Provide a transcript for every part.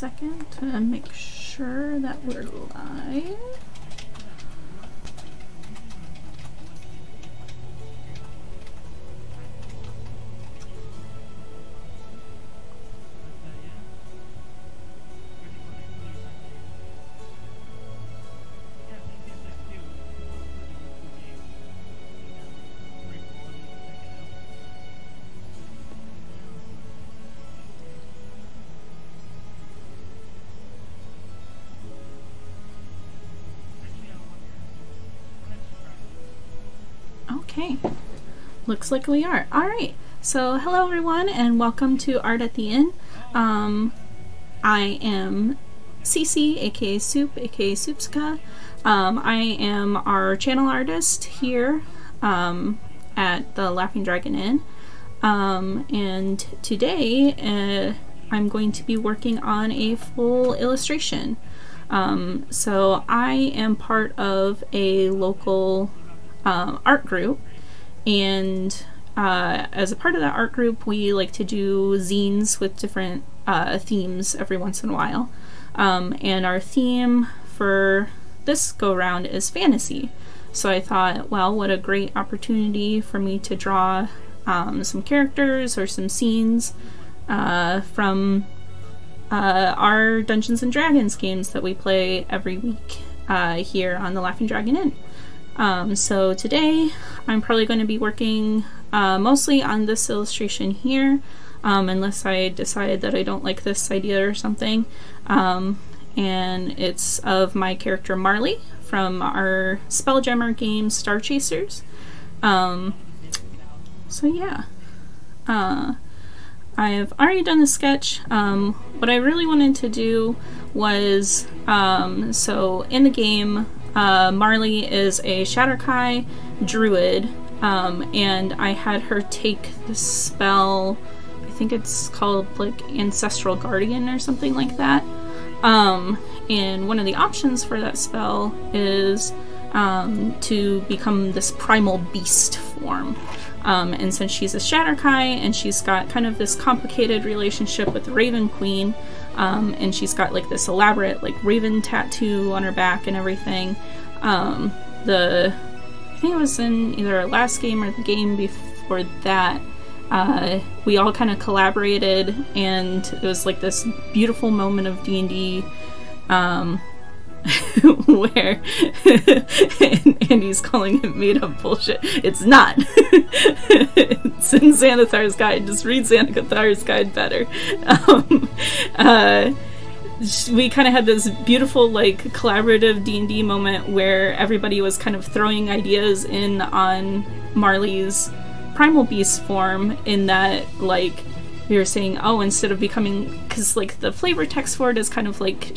second to make sure that we're live. Okay, looks like we are. Alright, so hello everyone and welcome to Art at the Inn. I am Cece, aka Soup, aka Soupska. I am our channel artist here at the Laughing Dragon Inn. And today I'm going to be working on a full illustration. So I am part of a local art group, and as a part of that art group we like to do zines with different themes every once in a while, and our theme for this go round is fantasy. So I thought, well, what a great opportunity for me to draw some characters or some scenes from our Dungeons and Dragons games that we play every week here on the Laughing Dragon Inn. So today I'm probably going to be working mostly on this illustration here, unless I decide that I don't like this idea or something. And it's of my character Marley from our Spelljammer game Star Chasers. So yeah, I've already done the sketch. What I really wanted to do was, so in the game Marley is a shadar-kai druid, and I had her take the spell, I think it's called like Ancestral Guardian or something like that, and one of the options for that spell is to become this primal beast form. And since she's a shadar-kai and she's got kind of this complicated relationship with the Raven Queen, and she's got like this elaborate like raven tattoo on her back and everything. I think it was in either our last game or the game before that, we all kind of collaborated, and it was like this beautiful moment of D&D where Andy's calling it made up bullshit. It's not. It's in Xanathar's Guide. Just read Xanathar's Guide better. We kind of had this beautiful like collaborative D&D moment where everybody was kind of throwing ideas in on Marley's primal beast form, in that like we were saying, oh, instead of becoming, because like the flavor text for it is kind of like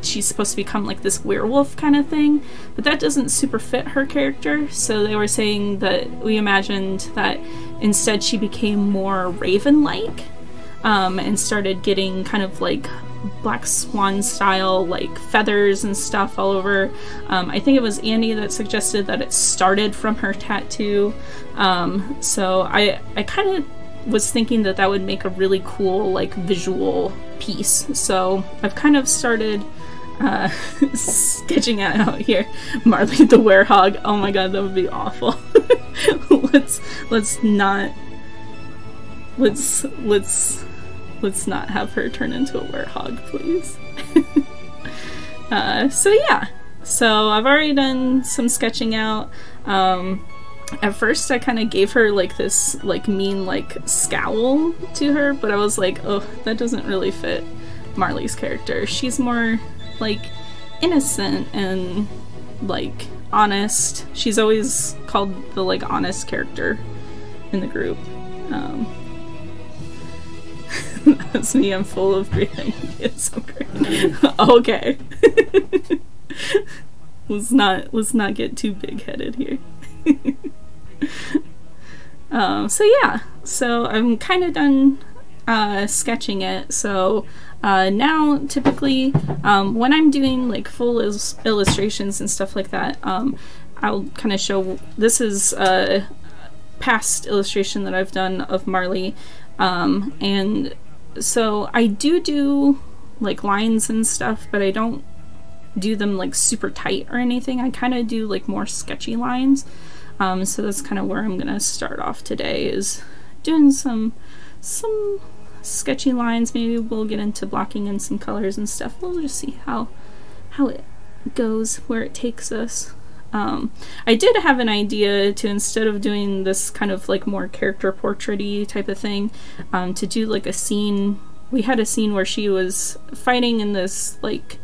she's supposed to become like this werewolf kind of thing, but that doesn't super fit her character. So they were saying that we imagined that instead she became more raven-like, and started getting kind of like black swan style like feathers and stuff all over. I think it was Andy that suggested that it started from her tattoo. So I kind of was thinking that that would make a really cool like visual piece. So I've kind of started sketching it out here. Marley the werehog. Oh my god, that would be awful. Let's not have her turn into a werehog, please. So yeah, so I've already done some sketching out. At first I kind of gave her like this like mean like scowl to her, but I was like, oh, that doesn't really fit Marley's character. She's more like innocent and like honest. She's always called the like honest character in the group. That's me, I'm full of breathing. It's so great. Okay. Let's not get too big-headed here. So yeah, so I'm kind of done sketching it. So now typically when I'm doing like full illustrations and stuff like that, I'll kind of show, this is a past illustration that I've done of Marley, and so I do like lines and stuff, but I don't do them like super tight or anything. I kind of do like more sketchy lines. So that's kind of where I'm gonna start off today, is doing some sketchy lines. Maybe we'll get into blocking in some colors and stuff. We'll just see how it goes, where it takes us. I did have an idea to, instead of doing this kind of like more character portrait-y type of thing, to do like a scene. We had a scene where she was fighting in this like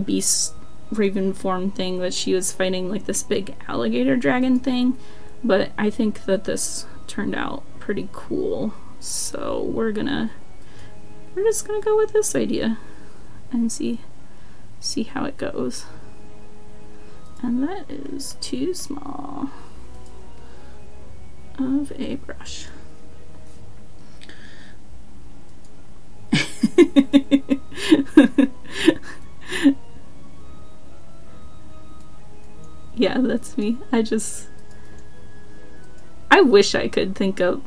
beast raven form thing, but she was fighting like this big alligator dragon thing. But I think that this turned out pretty cool, so we're just gonna go with this idea and see how it goes. And that is too small of a brush. Yeah, that's me. I wish I could think of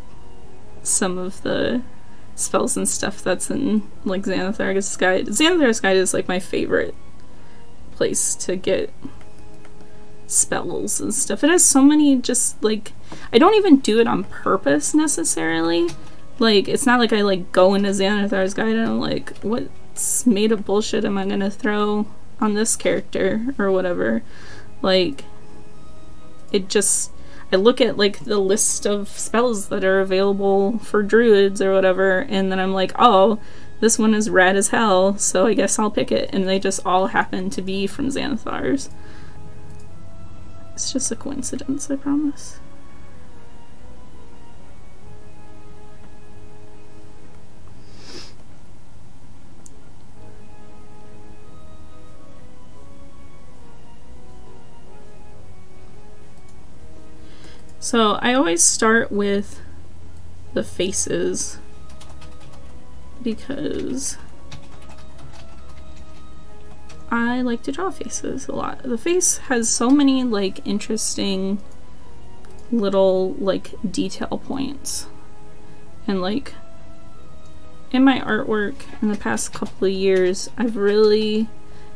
some of the spells and stuff that's in like Xanathar's Guide. Xanathar's Guide is like my favorite place to get spells and stuff. It has so many, just like, I don't even do it on purpose necessarily. Like, it's not like I like go into Xanathar's Guide and I'm like, what's made of bullshit am I gonna throw on this character or whatever. Like, it just, I look at like the list of spells that are available for druids or whatever, and then I'm like, oh, this one is rad as hell, so I guess I'll pick it. And they just all happen to be from Xanathar's. It's just a coincidence, I promise. So I always start with the faces because I like to draw faces a lot. The face has so many like interesting little like detail points, and like in my artwork in the past couple of years I've really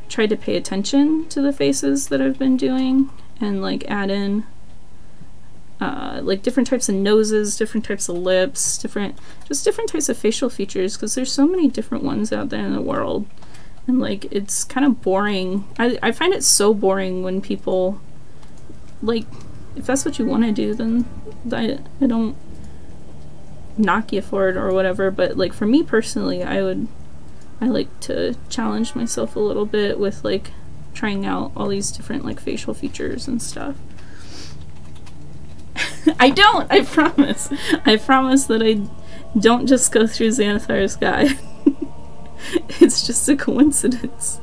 tried to pay attention to the faces that I've been doing and like add in like different types of noses, different types of lips, different types of facial features, because there's so many different ones out there in the world. And like, it's kind of boring. I find it so boring when people, like, if that's what you want to do, then I don't knock you for it or whatever, but like for me personally, I like to challenge myself a little bit with like trying out all these different like facial features and stuff. I promise that I don't just go through Xanathar's Guide. It's just a coincidence.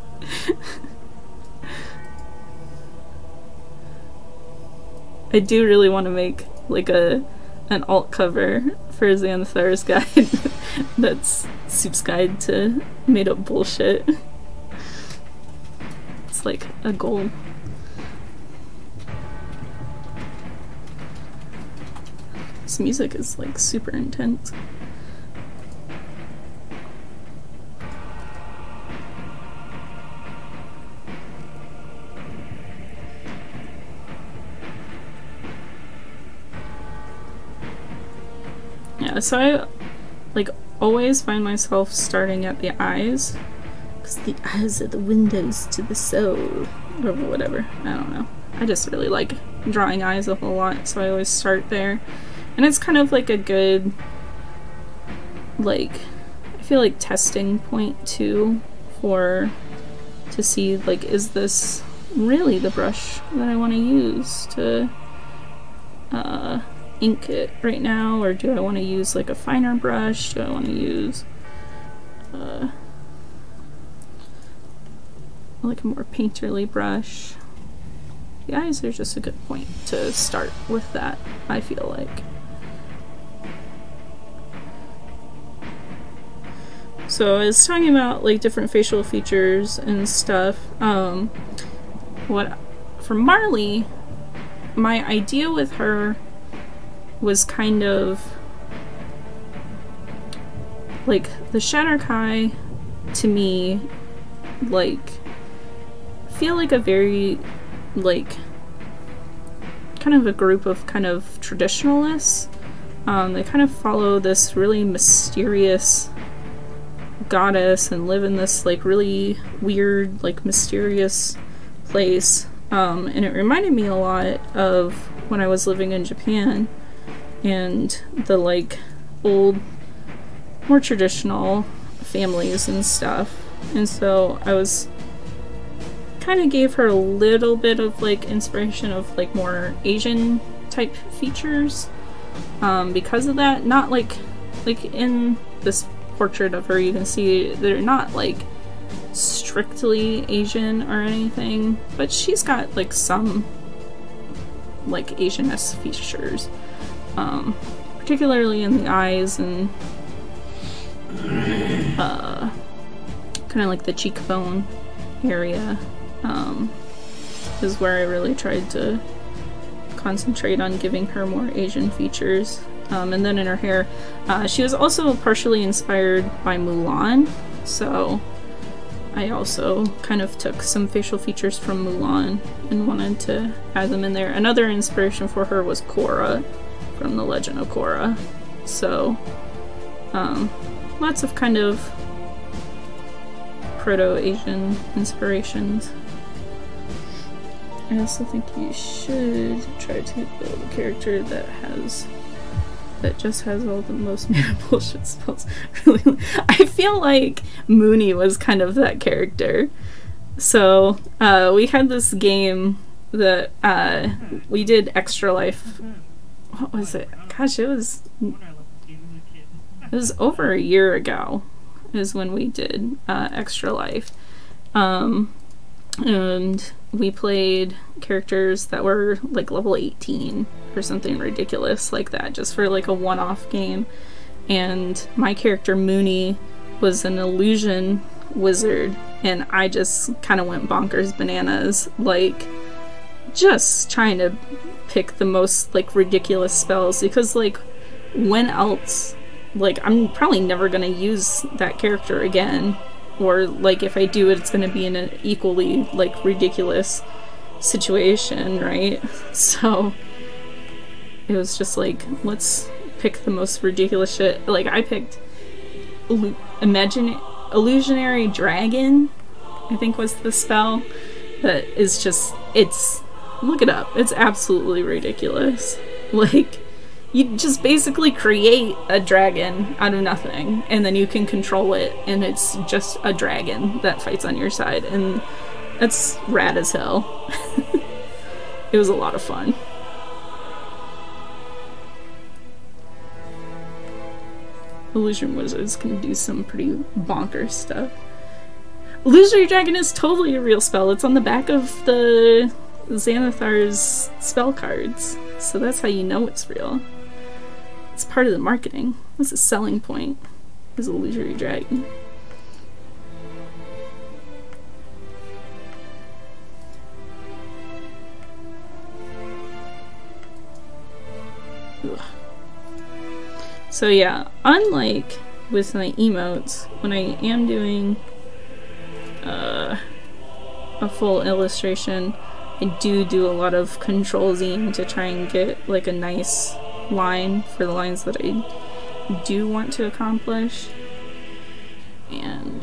I do really want to make like an alt cover for Xanathar's Guide that's Soup's Guide to Made Up Bullshit. It's like a goal. This music is like super intense. Yeah, so I like always find myself starting at the eyes, because the eyes are the windows to the soul, or whatever. I don't know. I just really like drawing eyes a whole lot, so I always start there. And it's kind of like a good, like, I feel like testing point too, to see like, is this really the brush that I want to use to ink it right now, or do I want to use like a finer brush? Do I want to use like a more painterly brush? The eyes are just a good point to start with that, I feel like. So I was talking about like different facial features and stuff. For Marley, my idea with her was kind of like the shadar-kai to me, like, feel like a very, like, kind of a group of kind of traditionalists. They kind of follow this really mysterious goddess and live in this, like, really weird, like, mysterious place. And it reminded me a lot of when I was living in Japan and the, like, old, more traditional families and stuff. And so I was kind of gave her a little bit of, like, inspiration of, like, more Asian type features because of that. Not like in this portrait of her, you can see they're not, like, strictly Asian or anything, but she's got, like, some, like, Asian-esque features, particularly in the eyes and kind of like the cheekbone area is where I really tried to concentrate on giving her more Asian features. And then in her hair, she was also partially inspired by Mulan, so I also kind of took some facial features from Mulan and wanted to add them in there. Another inspiration for her was Korra from The Legend of Korra. So, lots of kind of proto-Asian inspirations. I also think you should try to build a character that just has all the most meta bullshit spells. Really, I feel like Mooney was kind of that character. So, we had this game that we did Extra Life. What was it? Gosh, it was over a year ago is when we did Extra Life. And we played characters that were like level 18 or something ridiculous like that, just for like a one-off game. And my character Mooney was an illusion wizard, and I just kind of went bonkers bananas, like just trying to pick the most like ridiculous spells, because like when else, like I'm probably never gonna use that character again, or like if I do it, it's gonna be in an equally like ridiculous situation, right? So it was just like, let's pick the most ridiculous shit. Like I picked Illusionary Dragon, I think was the spell, that is just, it's, look it up, it's absolutely ridiculous. Like, you just basically create a dragon out of nothing, and then you can control it, and it's just a dragon that fights on your side, and that's rad as hell. It was a lot of fun. Illusion wizards can do some pretty bonkers stuff. Illusionary Dragon is totally a real spell. It's on the back of the Xanathar's spell cards, so that's how you know it's real. It's part of the marketing. That's a selling point, is Illusionary Dragon. Ugh. So yeah, unlike with my emotes, when I am doing a full illustration, I do a lot of Control-Z to try and get like a nice line for the lines that I do want to accomplish. And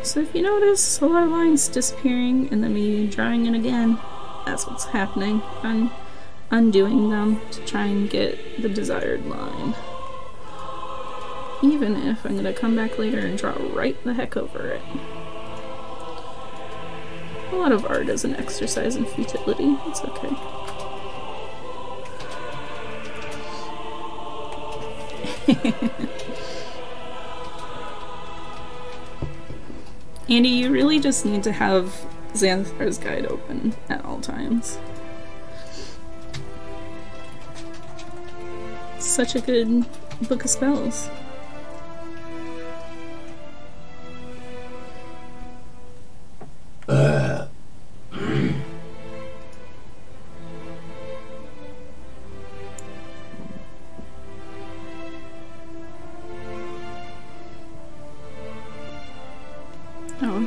so if you notice a lot of lines disappearing and then me drawing it again, that's what's happening. I'm undoing them to try and get the desired line. Even if I'm gonna come back later and draw right the heck over it. A lot of art is an exercise in futility. It's okay. Andy, you really just need to have Xanathar's Guide open at all times. Such a good book of spells.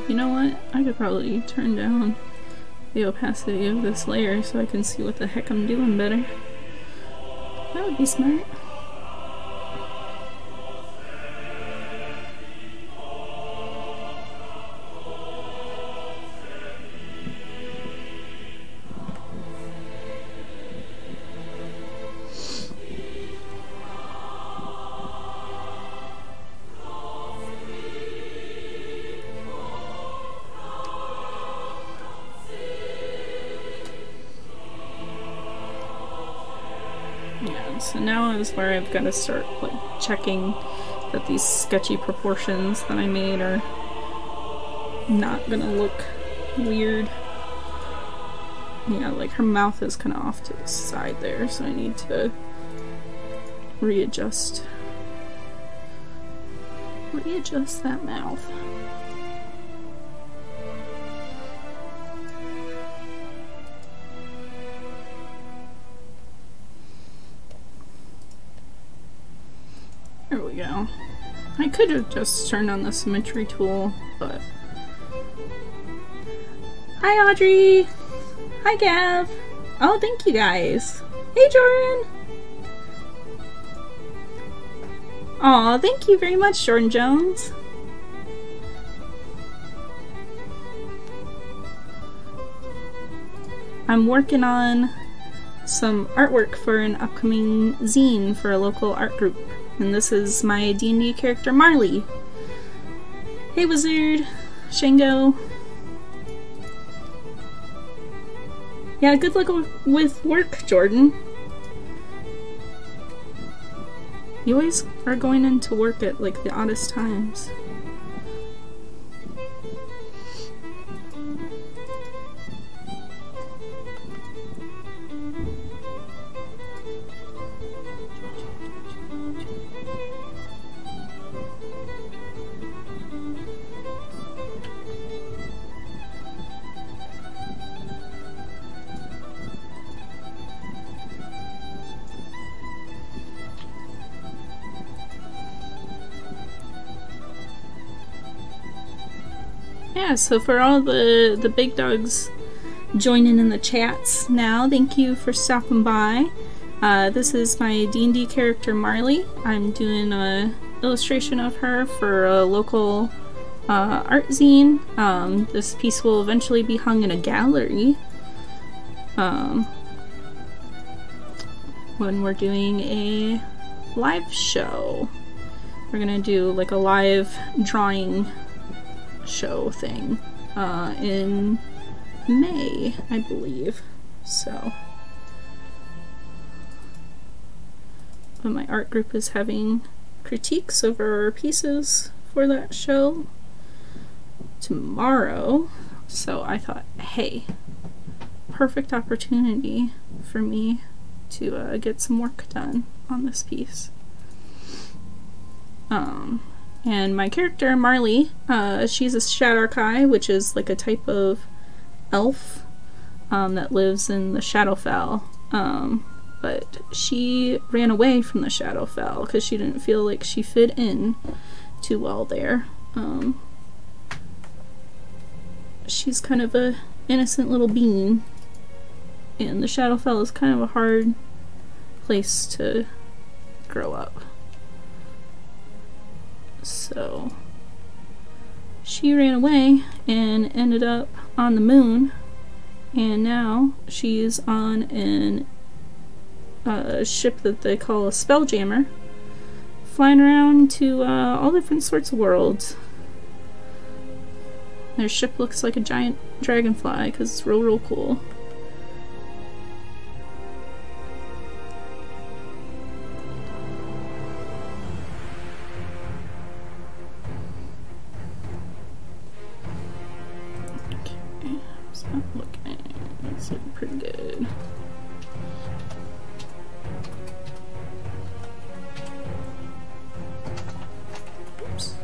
you know what? I could probably turn down the opacity of this layer so I can see what the heck I'm doing better. That would be smart. So now is where I've got to start like checking that these sketchy proportions that I made are not gonna look weird. Yeah, like her mouth is kind of off to the side there, so I need to readjust that mouth. There we go. I could have just turned on the symmetry tool, but... Hi Audrey! Hi Gav! Oh, thank you guys! Hey Jordan! Aw, thank you very much, Jordan Jones! I'm working on some artwork for an upcoming zine for a local art group. And this is my D&D character, Marley. Hey, Wizard! Shango! Yeah, good luck with work, Jordan. You always are going into work at, like, the oddest times. Yeah, so for all the big dogs joining in the chats now, thank you for stopping by. This is my D&D character Marley. I'm doing an illustration of her for a local art zine. This piece will eventually be hung in a gallery when we're doing a live show. We're gonna do like a live drawing show thing in May, I believe. So, but my art group is having critiques over our pieces for that show tomorrow, so I thought, hey, perfect opportunity for me to get some work done on this piece. And my character, Marley, she's a shadar-kai, which is like a type of elf that lives in the Shadowfell. But she ran away from the Shadowfell because she didn't feel like she fit in too well there. She's kind of a innocent little bean, and the Shadowfell is kind of a hard place to grow up. So she ran away and ended up on the moon, and now she's on a ship that they call a spelljammer, flying around to all different sorts of worlds. Their ship looks like a giant dragonfly because it's real cool. It's looking pretty good. Oops.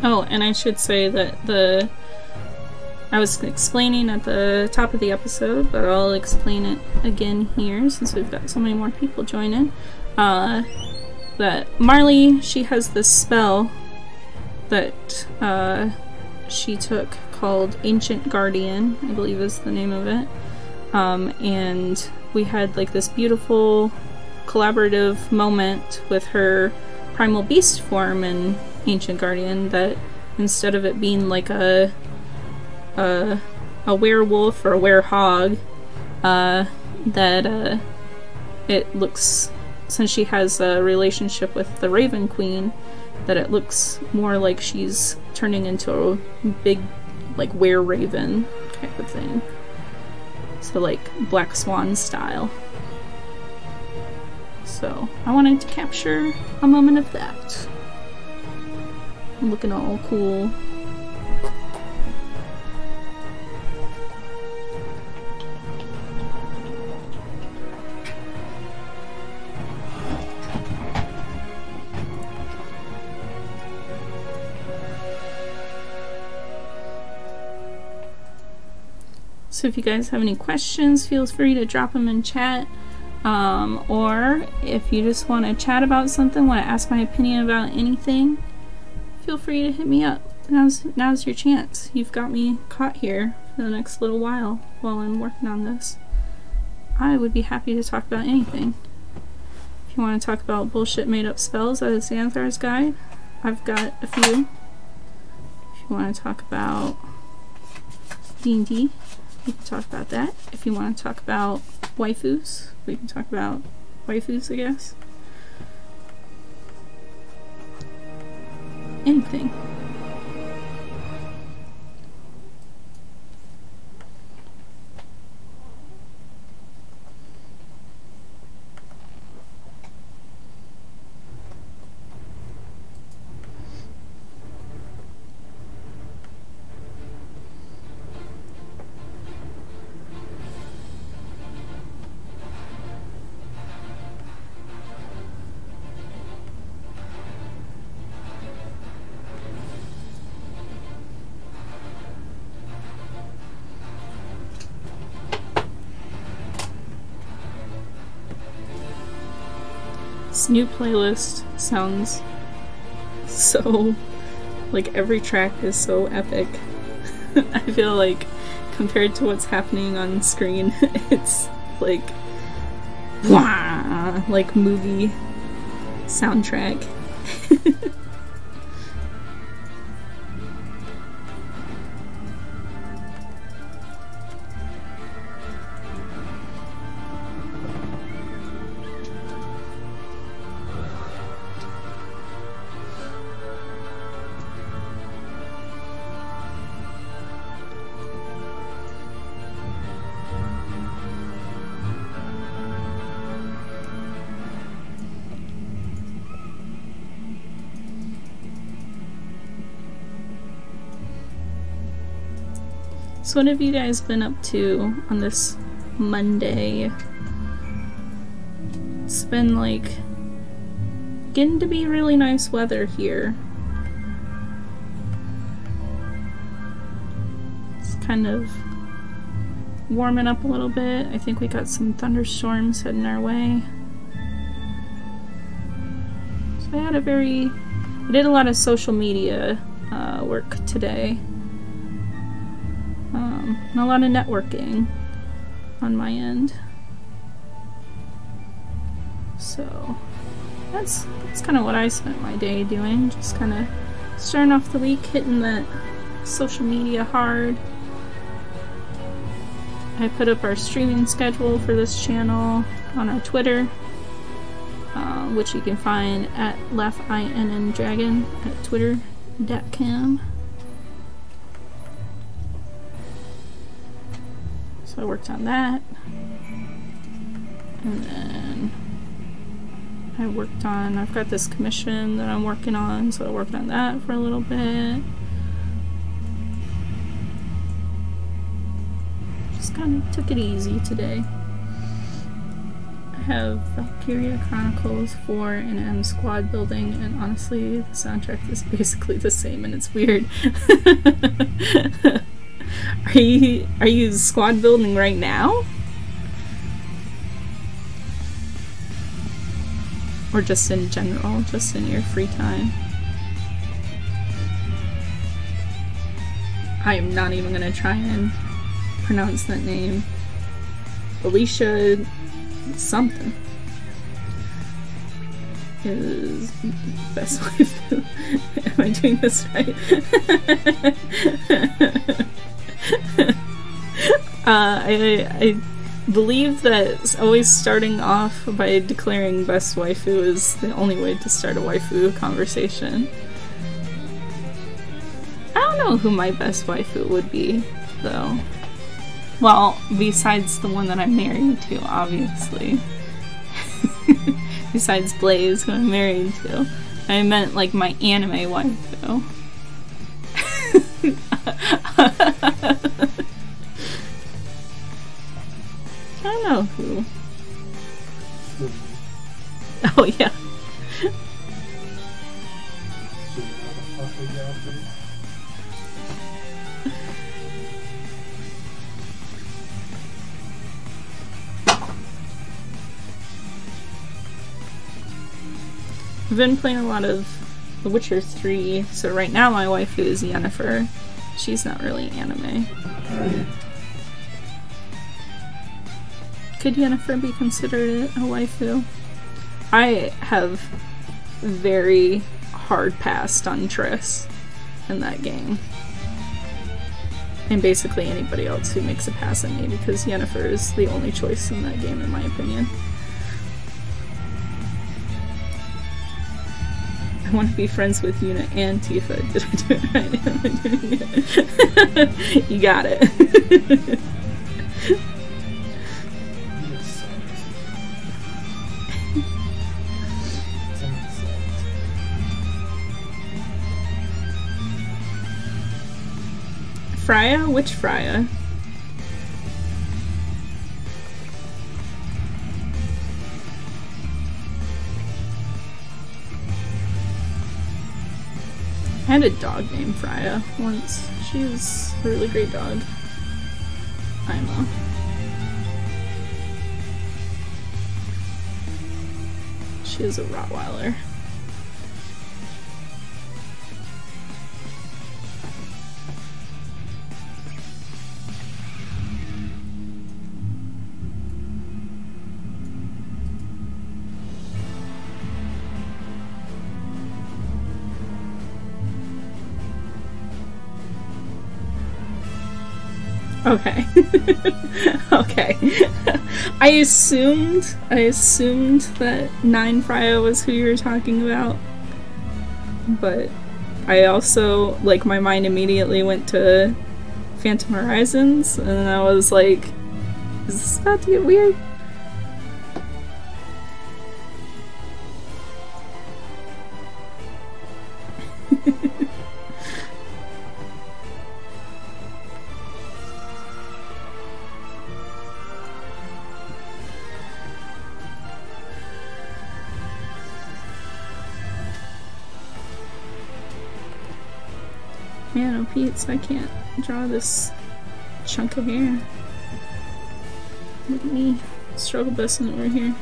Oh, and I should say that I was explaining at the top of the episode, but I'll explain it again here since we've got so many more people joining. That Marley, she has this spell that she took called Ancient Guardian, I believe is the name of it. And we had like this beautiful collaborative moment with her primal beast form in Ancient Guardian, that instead of it being like a werewolf or a werehog, that it looks, since she has a relationship with the Raven Queen, that it looks more like she's turning into a big, like, were-raven type of thing. So, like, Black Swan style. So, I wanted to capture a moment of that. Looking all cool. So if you guys have any questions, feel free to drop them in chat. Or if you just want to chat about something, want to ask my opinion about anything, feel free to hit me up. Now's your chance. You've got me caught here for the next little while I'm working on this. I would be happy to talk about anything. If you want to talk about bullshit made up spells out of Xanthar's Guide, I've got a few. If you want to talk about D&D, we can talk about that. If you want to talk about waifus, we can talk about waifus, I guess. Anything. This new playlist sounds so, like, every track is so epic. I feel like compared to what's happening on screen, it's like, wah, like movie soundtrack. So what have you guys been up to on this Monday? It's been like getting to be really nice weather here. It's kind of warming up a little bit. I think we got some thunderstorms heading our way. So I did a lot of social media work today. And a lot of networking on my end. So that's kind of what I spent my day doing. Just kind of starting off the week, hitting that social media hard. I put up our streaming schedule for this channel on our Twitter, which you can find at laughINNDragon at twitter.com. So I worked on that, and then I've got this commission that I'm working on, so I worked on that for a little bit. Just kind of took it easy today. I have Valkyria Chronicles 4 and M Squad Building, and honestly, the soundtrack is basically the same, and it's weird. Are you squad building right now? Or just in general, just in your free time? I am not even gonna try and pronounce that name. Alicia something is best waifu. Am I doing this right? I believe that always starting off by declaring best waifu is the only way to start a waifu conversation. I don't know who my best waifu would be, though. Well, besides the one that I'm married to, obviously. Besides Blaze, who I'm married to. I meant, like, my anime waifu. I don't know who. Oh, yeah. I've been playing a lot of The Witcher 3, so right now my waifu is Yennefer. She's not really anime. Could Yennefer be considered a waifu? I have very hard passed on Triss in that game. And basically anybody else who makes a pass at me, because Yennefer is the only choice in that game in my opinion. I want to be friends with Yuna and Tifa. Did I do it right? Am I doing it? You got it. Freya? Which Freya? I had a dog named Freya once. She was a really great dog. Ima. She is a Rottweiler. Okay. Okay. I assumed that 9 Freya was who you were talking about. But I also, like, my mind immediately went to Phantom Horizons, and I was like, is this about to get weird? Man, oh Pete, I can't draw this chunk of hair. Look at me, struggle busting over here.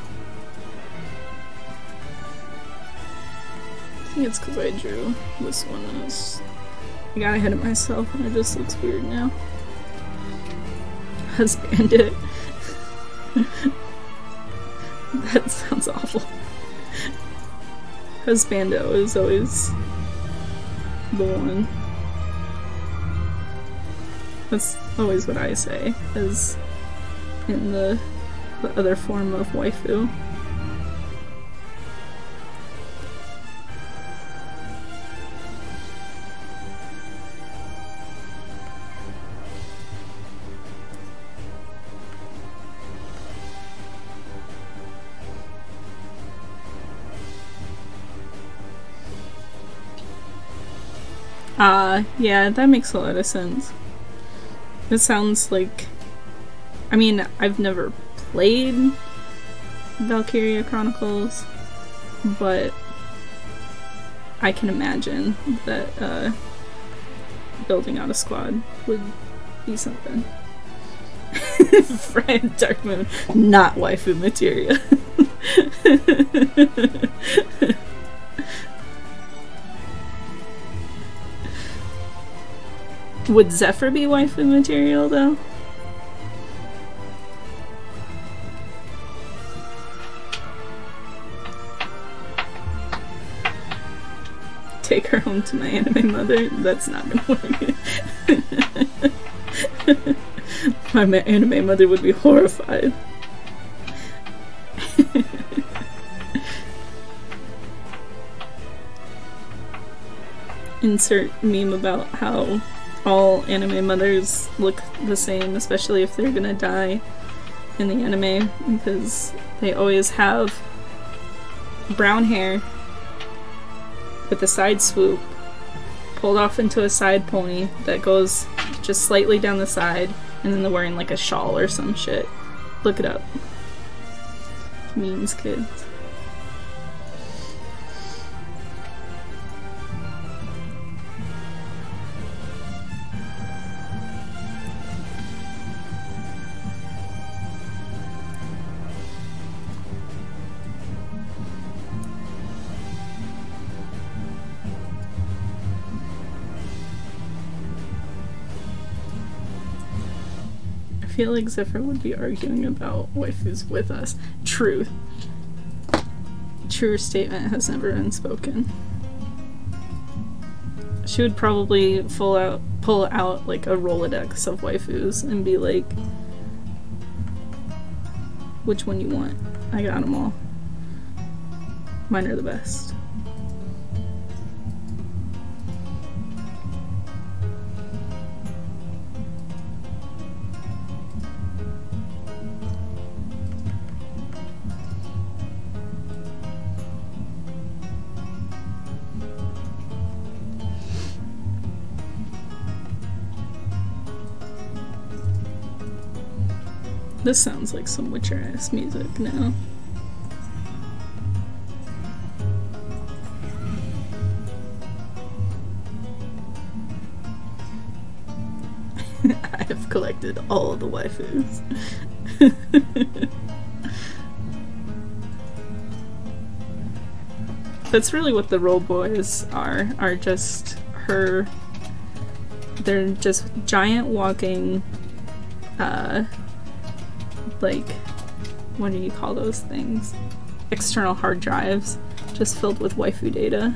I think it's because I drew this one and I got ahead of myself and it just looks weird now. Husband it. That sounds awful. Husbando is always the one. That's always what I say, is in the other form of waifu. Yeah, that makes a lot of sense. It sounds like... I mean, I've never played Valkyria Chronicles, but I can imagine that building out a squad would be something. Friend Dark Moon, not waifu material. Would Zephyr be waifu material though? Take her home to my anime mother? That's not gonna work. My anime mother would be horrified. Insert meme about how all anime mothers look the same, especially if they're gonna die in the anime, because they always have brown hair with a side swoop pulled off into a side pony that goes just slightly down the side, and then they're wearing like a shawl or some shit. Look it up. Memes, kids. I feel like Zephyr would be arguing about waifus with us. Truth. Truer statement has never been spoken. She would probably pull out like a Rolodex of waifus and be like, which one you want? I got them all. Mine are the best. This sounds like some Witcher-ass music now. I have collected all the waifus. That's really what the role boys are just her. They're just giant walking, like, what do you call those things? External hard drives, just filled with waifu data.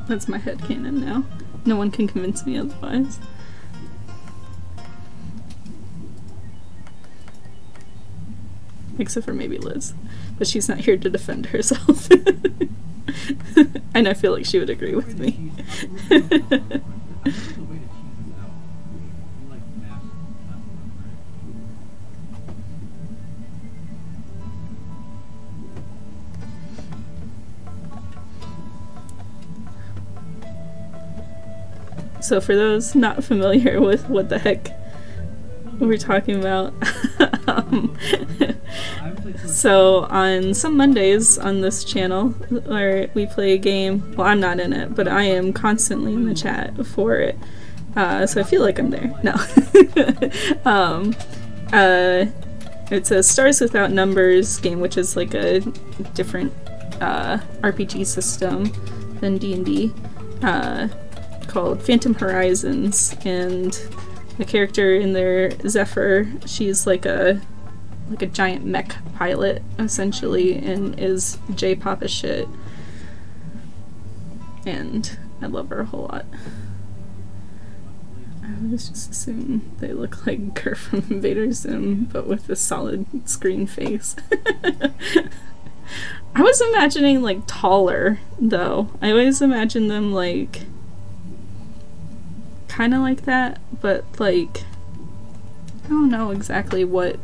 That's my headcanon now. No one can convince me otherwise. Except for maybe Liz. But she's not here to defend herself. And I feel like she would agree with me. So for those not familiar with what the heck we're talking about, so on some Mondays on this channel where we play a game, well, I'm not in it, but I am constantly in the chat for it, so I feel like I'm there. No. It's a Stars Without Numbers game, which is like a different RPG system than D&D, called Phantom Horizons, and the character in there, Zephyr, she's like a giant mech pilot, essentially, and is J-pop as shit. And I love her a whole lot. I always just assume they look like her from Invader Zim, but with a solid screen face. I was imagining, like, taller, though. I always imagine them, like, kind of like that, but, like, I don't know exactly what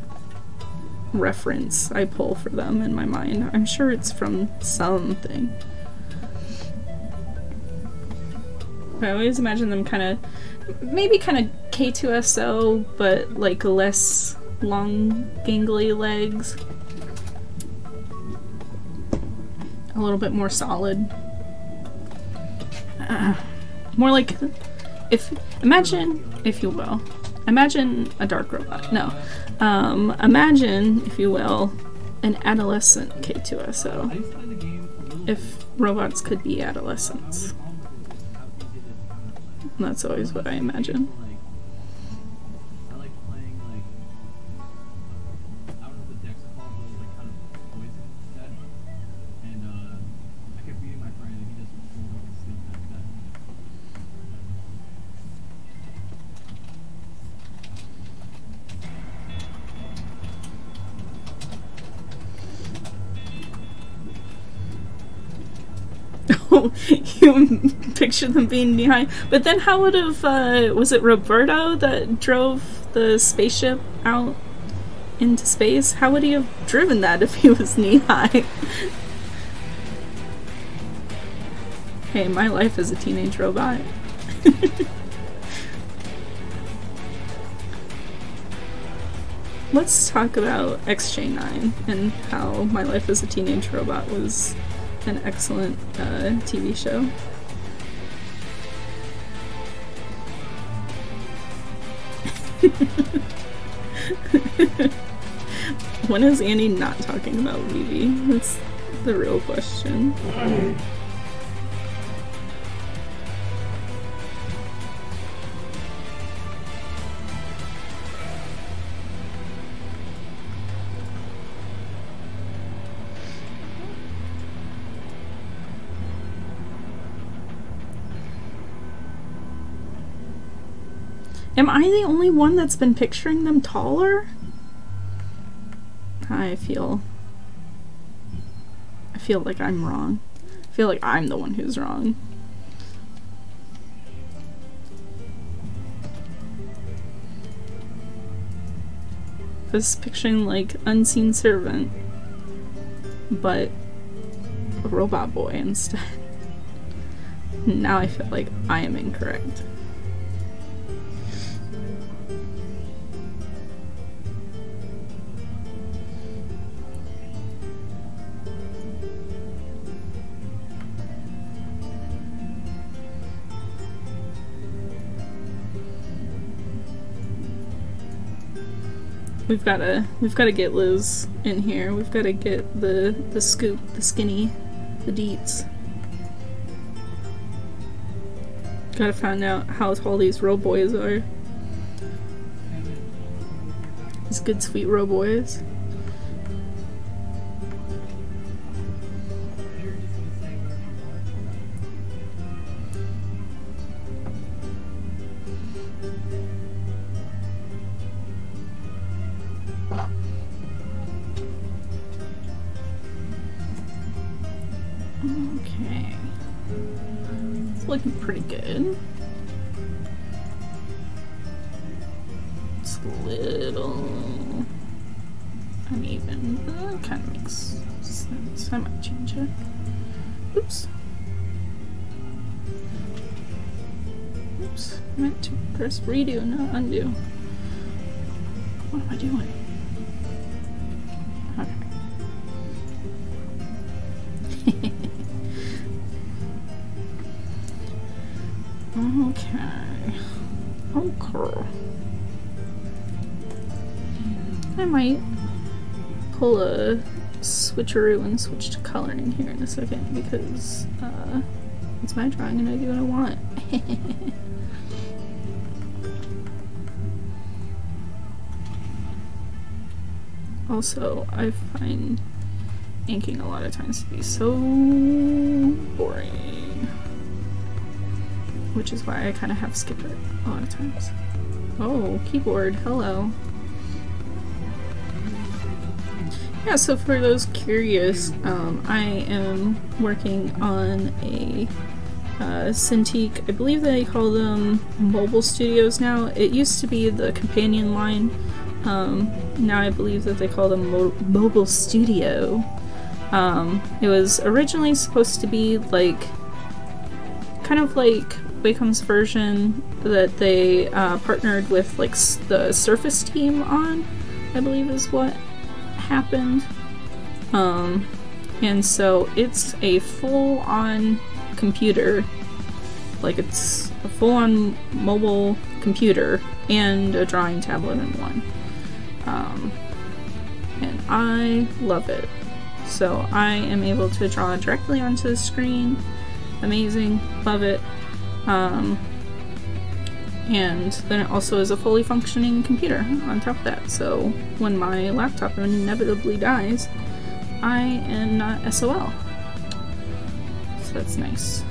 reference I pull for them in my mind. I'm sure it's from something. I always imagine them kind of, maybe kind of K2SO, but like less long, gangly legs. A little bit more solid. More like, imagine, if you will, imagine a dark robot. No. Imagine, if you will, an adolescent K2SO. If robots could be adolescents. That's always what I imagine. You picture them being knee-high, but then how would have, was it Roberto that drove the spaceship out into space? How would he have driven that if he was knee-high? Hey, my life as a teenage robot. Let's talk about XJ9 and how my life as a teenage robot was an excellent TV show. When is Annie not talking about Levy? That's the real question. Am I the only one that's been picturing them taller? I feel like I'm wrong. I feel like I'm the one who's wrong. I was picturing like Unseen Servant, but a robot boy instead. Now I feel like I am incorrect. We've gotta get Liz in here. We've gotta get the scoop, the skinny, the deets. Gotta find out how tall these row boys are. These good sweet row boys. Okay. It's looking pretty good. It's a little uneven, but it kind of makes sense. I might change it. Oops. Oops. I meant to press redo, not undo. What am I doing? Okay. Okay. I might pull a switcheroo and switch to coloring here in a second because it's my drawing and I do what I want. Also, I find inking a lot of times to be so boring. Which is why I kind of have skipped it a lot of times. Oh, keyboard, hello. Yeah, so for those curious, I am working on a Cintiq. I believe they call them mobile studios now. It used to be the companion line. Now I believe that they call them mobile studio. It was originally supposed to be like, kind of like Wacom's version that they partnered with like the Surface team on, I believe is what happened. And so it's a full-on computer, like it's a full-on mobile computer and a drawing tablet in one. And I love it. So I am able to draw directly onto the screen. Amazing, love it. And then it also is a fully functioning computer on top of that. So when my laptop inevitably dies, I am not SOL. So that's nice.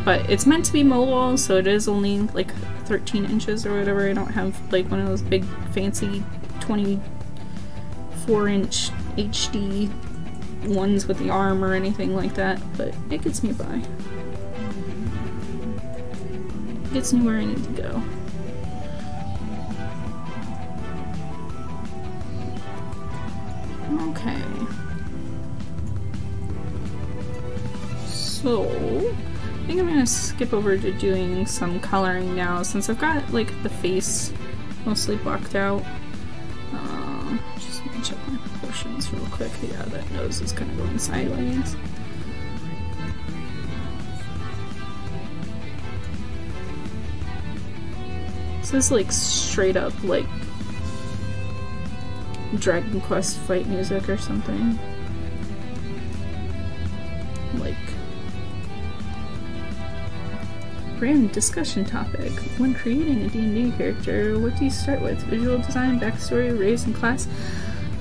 But it's meant to be mobile, so it is only like 13 inches or whatever. I don't have like one of those big fancy 24-inch HD ones with the arm or anything like that, but it gets me by. It gets me where I need to go. Okay. So, I think I'm gonna skip over to doing some coloring now since I've got like the face mostly blocked out. Just gonna check my proportions real quick. Yeah, that nose is kind of going sideways. This is like straight up like Dragon Quest fight music or something. Like brand discussion topic. When creating a D&D character, what do you start with? Visual design, backstory, race, and class?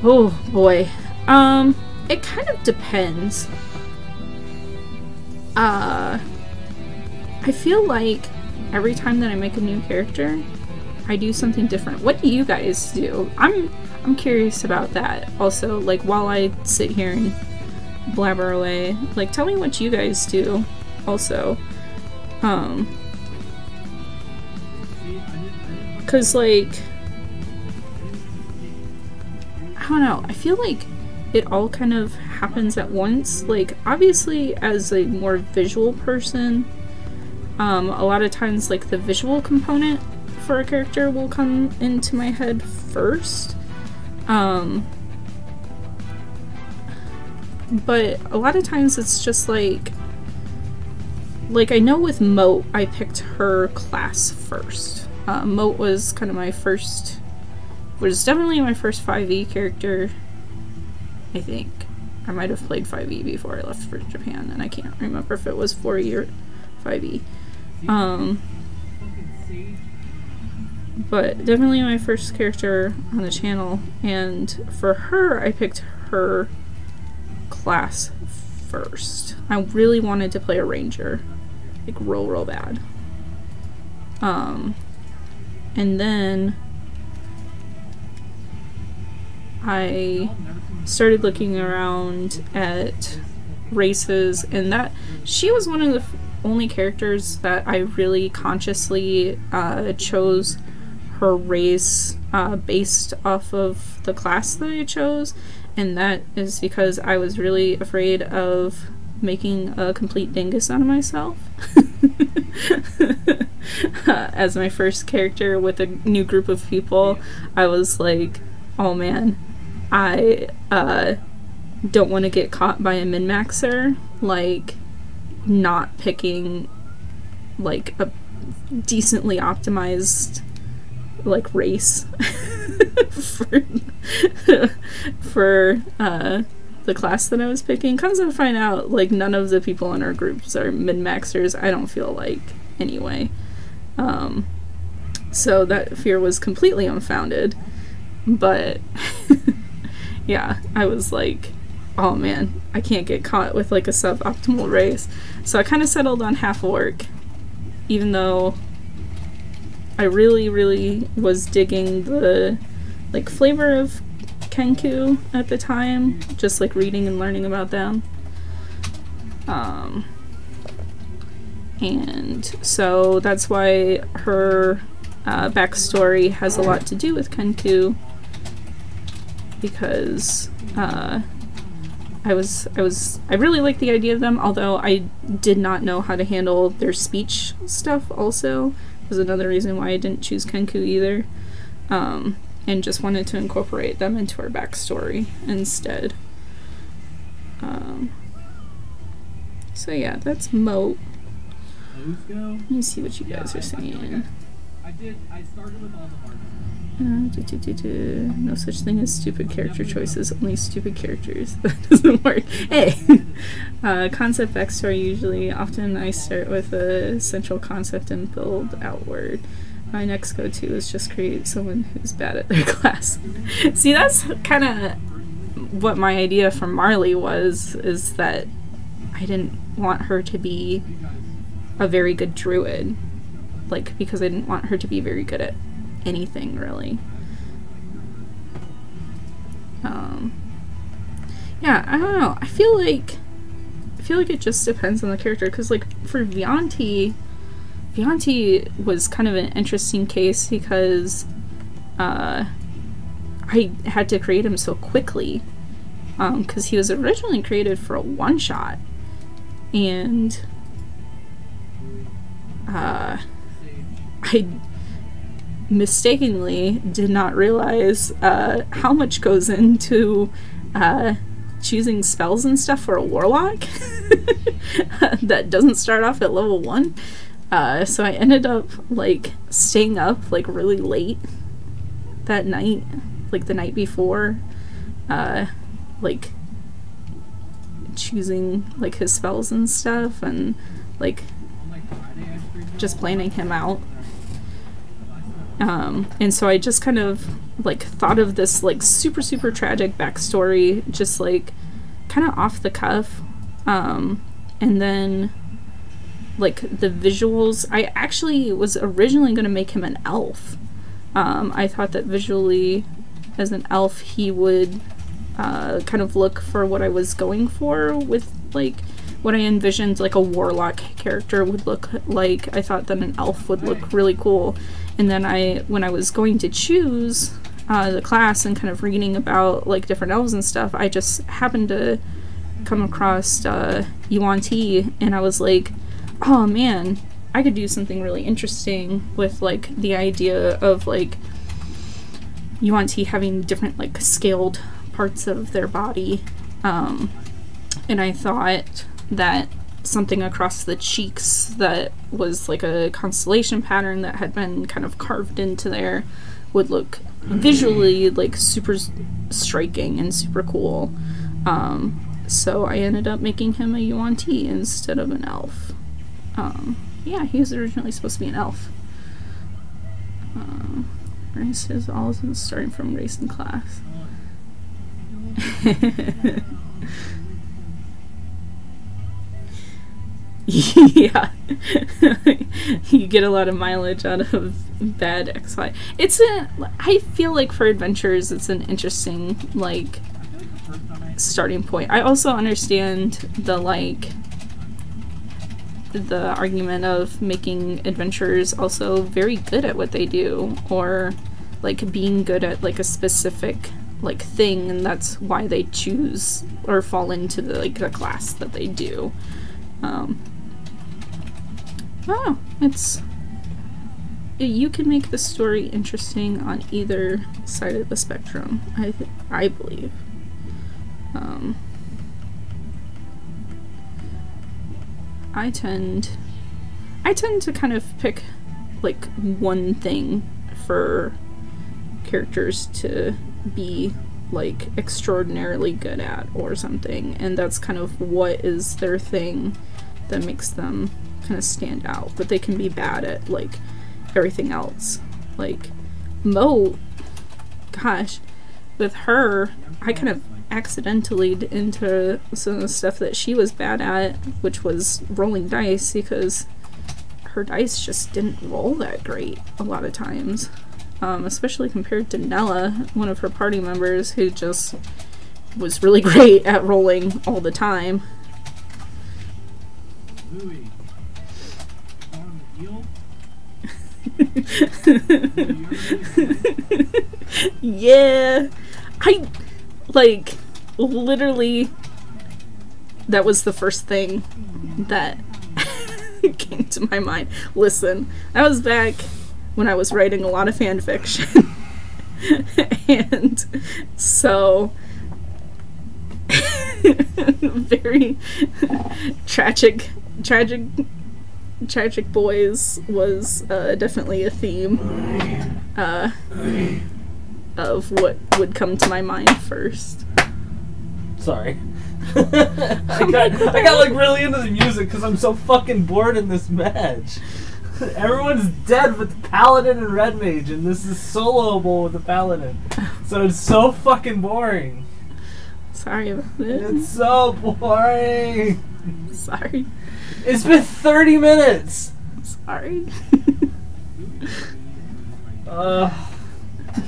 Oh boy. It kind of depends. I feel like every time that I make a new character, I do something different. What do you guys do? I'm curious about that also, like while I sit here and blabber away. Like tell me what you guys do also. Cause like, I don't know, I feel like it all kind of happens at once. Like obviously as a more visual person, a lot of times like the visual component for a character will come into my head first. But a lot of times it's just like I know with Moat, I picked her class first. Moat was kind of my first, was definitely my first 5e character, I think. I might have played 5e before I left for Japan, and I can't remember if it was 4e or 5e. But definitely my first character on the channel, and for her, I picked her class first. I really wanted to play a ranger, like real bad. And then I started looking around at races, and that she was one of the only characters that I really consciously chose her race based off of the class that I chose, and that is because I was really afraid of making a complete dingus out of myself as my first character with a new group of people. I was like, oh man, I don't want to get caught by a min-maxer, like not picking like a decently optimized like race for the class that I was picking. Comes to find out, like none of the people in our groups are min-maxers, I don't feel like, anyway. So that fear was completely unfounded, but yeah, I was like, oh man, I can't get caught with like a suboptimal race. So I kind of settled on half orc, even though I really was digging the like flavor of Kenku at the time, just like reading and learning about them. And so that's why her backstory has a lot to do with Kenku, because I I really like the idea of them, although I did not know how to handle their speech stuff also. Was another reason why I didn't choose Kenku either. And just wanted to incorporate them into our backstory instead. So yeah, that's Moat. Let me see what you guys are saying. I started with all the hard No such thing as stupid character choices, only stupid characters. That doesn't work. Hey! Concept backstory usually. Often I start with a central concept and build outward. My next go-to is just create someone who's bad at their class. See, that's kind of what my idea for Marley was, is that I didn't want her to be a very good druid. Like, because I didn't want her to be very good at anything, really. Yeah, I don't know. I feel like it just depends on the character, because, like, for Vianti was kind of an interesting case because I had to create him so quickly, because he was originally created for a one-shot, and I mistakenly did not realize how much goes into choosing spells and stuff for a warlock that doesn't start off at level 1. So I ended up like staying up like really late that night, like the night before, like choosing like his spells and stuff, and like just planning him out. And so I just kind of like thought of this like super tragic backstory, just like kind of off the cuff, and then like the visuals, I actually was originally going to make him an elf. I thought that visually as an elf he would kind of look for what I was going for with like what I envisioned like a warlock character would look like. I thought that an elf would look really cool. And then when I was going to choose the class and kind of reading about like different elves and stuff, I just happened to come across Yuan Ti, and I was like, oh man, I could do something really interesting with like the idea of like Yuan Ti having different like scaled parts of their body, and I thought that something across the cheeks that was like a constellation pattern that had been kind of carved into there would look visually like super striking and super cool. So I ended up making him a Yuan Ti instead of an elf. Yeah, he was originally supposed to be an elf. Race is all starting from race and class. Yeah. You get a lot of mileage out of bad XY. I feel like for adventures it's an interesting like starting point. I also understand the argument of making adventurers also very good at what they do, or like being good at like a specific like thing, and that's why they choose or fall into the class that they do. Oh, you can make the story interesting on either side of the spectrum, I believe. I tend to kind of pick like one thing for characters to be like extraordinarily good at or something, and that's kind of what is their thing that makes them kind of stand out, but they can be bad at like everything else. Like Moat, gosh, with her I kind of accidentally into some of the stuff that she was bad at, which was rolling dice, because her dice just didn't roll that great a lot of times, especially compared to Nella, one of her party members, who just was really great at rolling all the time. Louis, on the Yeah, I like literally that was the first thing that came to my mind. Listen, that was back when I was writing a lot of fan fiction. And so very tragic boys was definitely a theme of what would come to my mind first. Sorry. I got like really into the music because I'm so fucking bored in this match. Everyone's dead with the Paladin and Red Mage, and this is soloable with the Paladin. So it's so fucking boring. Sorry about it. It's so boring. Sorry. It's been 30 minutes. Sorry.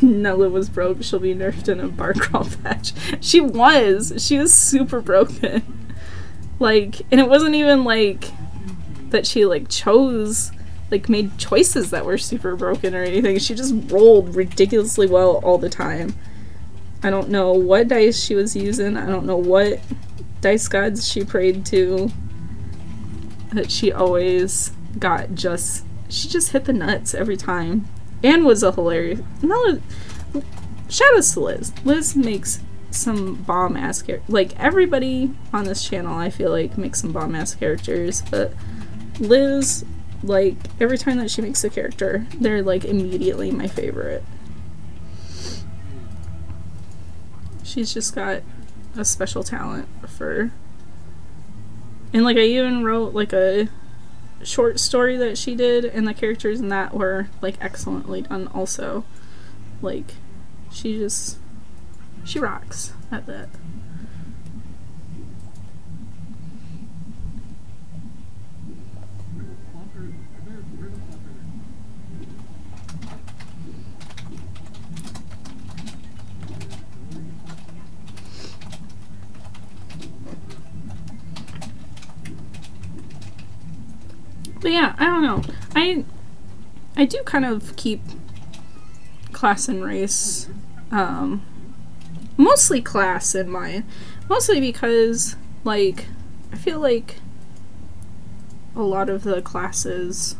Nella was broke. She'll be nerfed in a bar crawl patch. She was super broken. Like, and it wasn't even like that she like chose, like made choices that were super broken or anything. She just rolled ridiculously well all the time. I don't know what dice she was using. I don't know what dice gods she prayed to. That she always got she just hit the nuts every time. And was a hilarious... No, shout-outs to Liz. Liz makes some bomb-ass characters. Like, everybody on this channel, I feel like, makes some bomb-ass characters. But Liz, like, every time that she makes a character, they're, like, immediately my favorite. She's just got a special talent for... And, like, I even wrote, like, a short story that she did, and the characters in that were, like, excellently done also. Like, she rocks at that. But yeah, I don't know. I do kind of keep class and race, mostly class in mind. Mostly because, like, I feel like a lot of the classes,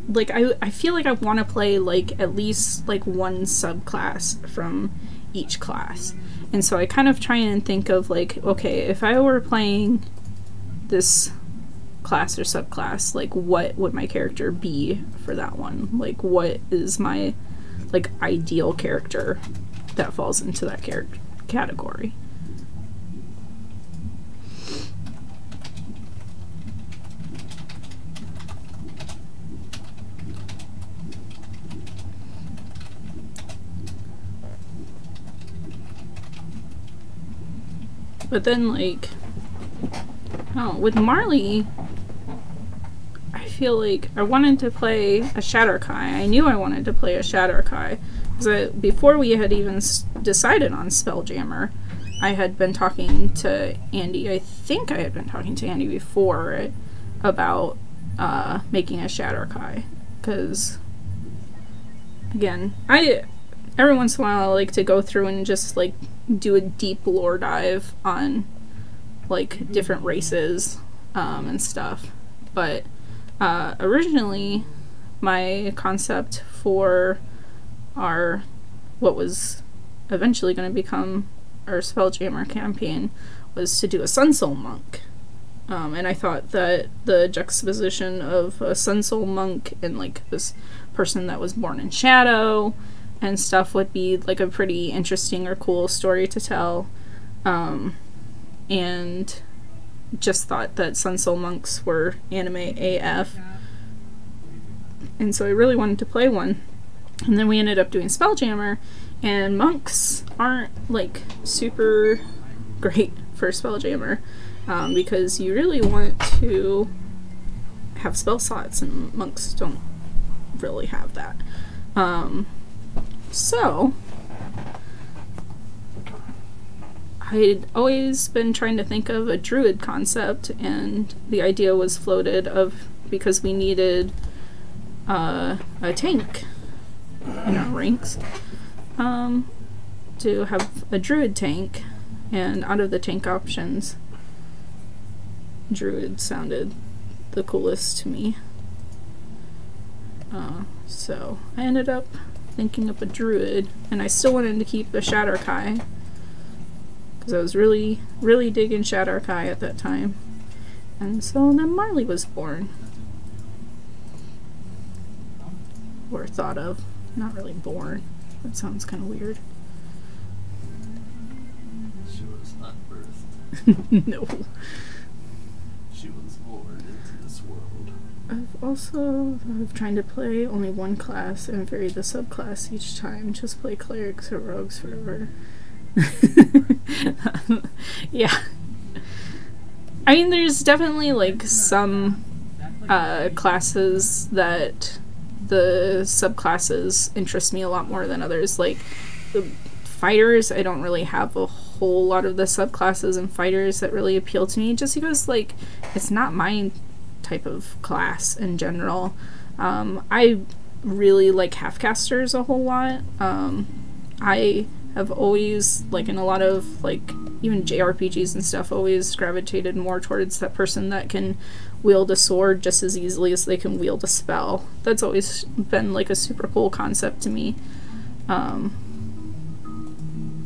like, I feel like I want to play, like, at least, like, one subclass from each class. And so I kind of try and think of, like, okay, if I were playing this class or subclass, like, what would my character be for that one? Like, what is my, like, ideal character that falls into that character category? But then, like, oh, with Marley, I feel like I wanted to play a shadar-kai. I knew I wanted to play a shadar-kai. Because before we had even decided on Spelljammer, I had been talking to Andy. I think I had been talking to Andy before it about making a shadar-kai. Because, again, every once in a while I like to go through and just, like, do a deep lore dive on, like, different races and stuff. But originally my concept for what was eventually going to become our Spelljammer campaign was to do a Sun Soul monk. And I thought that the juxtaposition of a Sun Soul monk and, like, this person that was born in shadow and stuff would be, like, a pretty interesting or cool story to tell. And just thought that Sun Soul monks were anime AF. And so I really wanted to play one. And then we ended up doing Spelljammer, and monks aren't, like, super great for Spelljammer, because you really want to have spell slots, and monks don't really have that. So I'd always been trying to think of a druid concept, and the idea was floated of, because we needed a tank in our ranks, to have a druid tank, And out of the tank options, Druid sounded the coolest to me. So I ended up thinking up a Druid, and I still wanted to keep the shadar-kai because I was really digging shadar-kai at that time. And so then Marley was born. Or thought of. Not really born. That sounds kind of weird. She was not birthed. No. She was born into this world. I've also thought of trying to play only one class and vary the subclass each time. Just play clerics or rogues forever. Yeah. I mean, there's definitely like some classes that the subclasses interest me a lot more than others. Like the fighters, I don't really have a whole lot of the subclasses and fighters that really appeal to me, just because like it's not my type of class in general. I really like halfcasters a whole lot. I have always, like in a lot of like even JRPGs and stuff, always gravitated more towards that person that can wield a sword just as easily as they can wield a spell. That's always been like a super cool concept to me.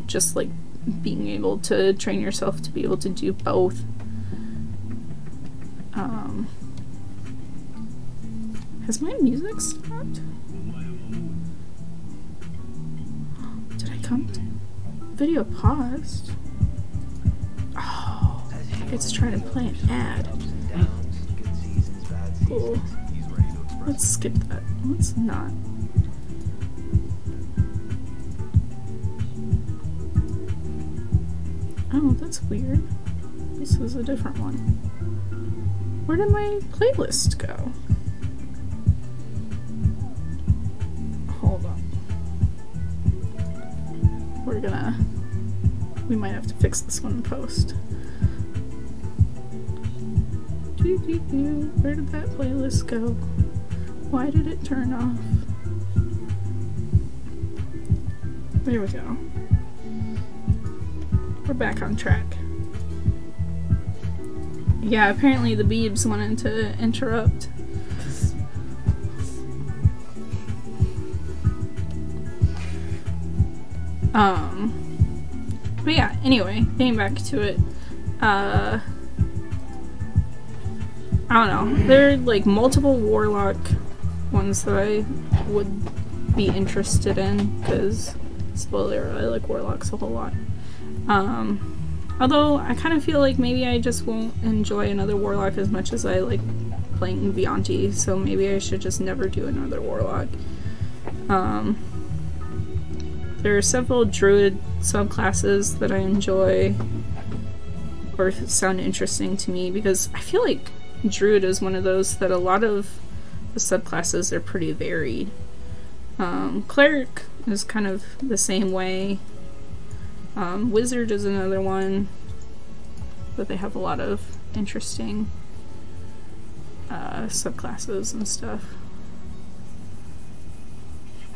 Just like being able to train yourself to be able to do both. Has my music stopped? Did I come to? Video paused. Oh, it's trying to play an ad. Cool. Let's skip that. Let's not. Oh, that's weird. This is a different one. Where did my playlist go? Hold on. We might have to fix this one in post. Where did that playlist go? Why did it turn off? There we go. We're back on track. Yeah, apparently the Beebs wanted to interrupt. But yeah, anyway, getting back to it, I don't know, there are like multiple Warlock ones that I would be interested in, because, spoiler, I like Warlocks a whole lot. Although I kind of feel like maybe I just won't enjoy another Warlock as much as I like playing Vianti, so maybe I should just never do another Warlock. There are several Druid subclasses that I enjoy or sound interesting to me, because I feel like Druid is one of those that a lot of the subclasses are pretty varied. Cleric is kind of the same way. Wizard is another one, but they have a lot of interesting subclasses and stuff.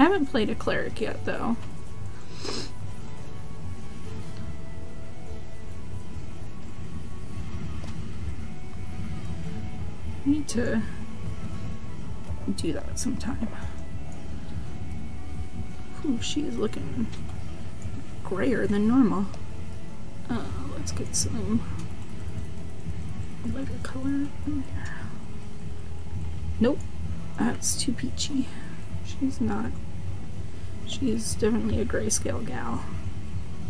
I haven't played a cleric yet, though. I need to do that sometime. Ooh, she is looking grayer than normal. Let's get some lighter color in there. Nope, that's too peachy. She's not. She's definitely a grayscale gal.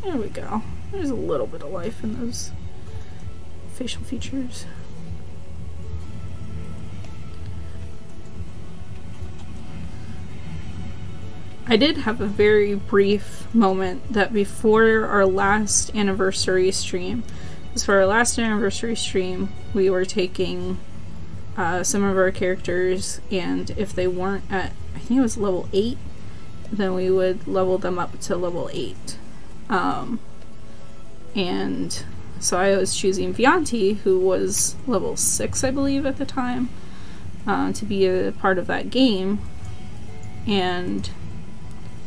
There we go. There's a little bit of life in those facial features. I did have a very brief moment that before our last anniversary stream, because for our last anniversary stream, we were taking some of our characters, and if they weren't at, I think it was level 8, then we would level them up to level 8. And so I was choosing Vianti, who was level 6, I believe, at the time, to be a part of that game. And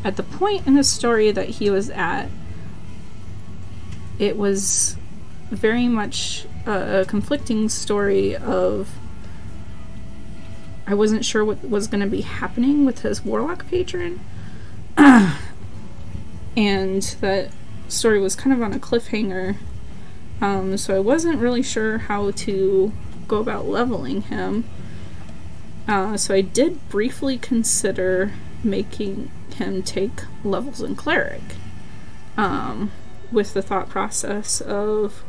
at the point in the story that he was at, it was very much a conflicting story of I wasn't sure what was going to be happening with his warlock patron. And that story was kind of on a cliffhanger. So I wasn't really sure how to go about leveling him. So I did briefly consider making him take levels in cleric. With the thought process of,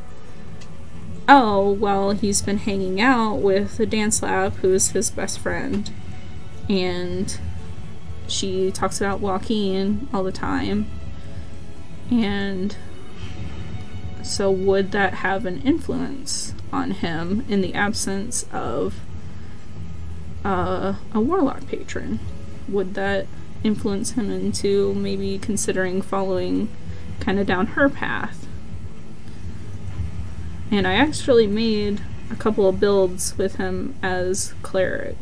oh, well, he's been hanging out with the dance lab, who's his best friend, and she talks about Joaquin all the time, and so would that have an influence on him in the absence of a warlock patron? Would that influence him into maybe considering following kind of down her path? And I actually made a couple of builds with him as cleric,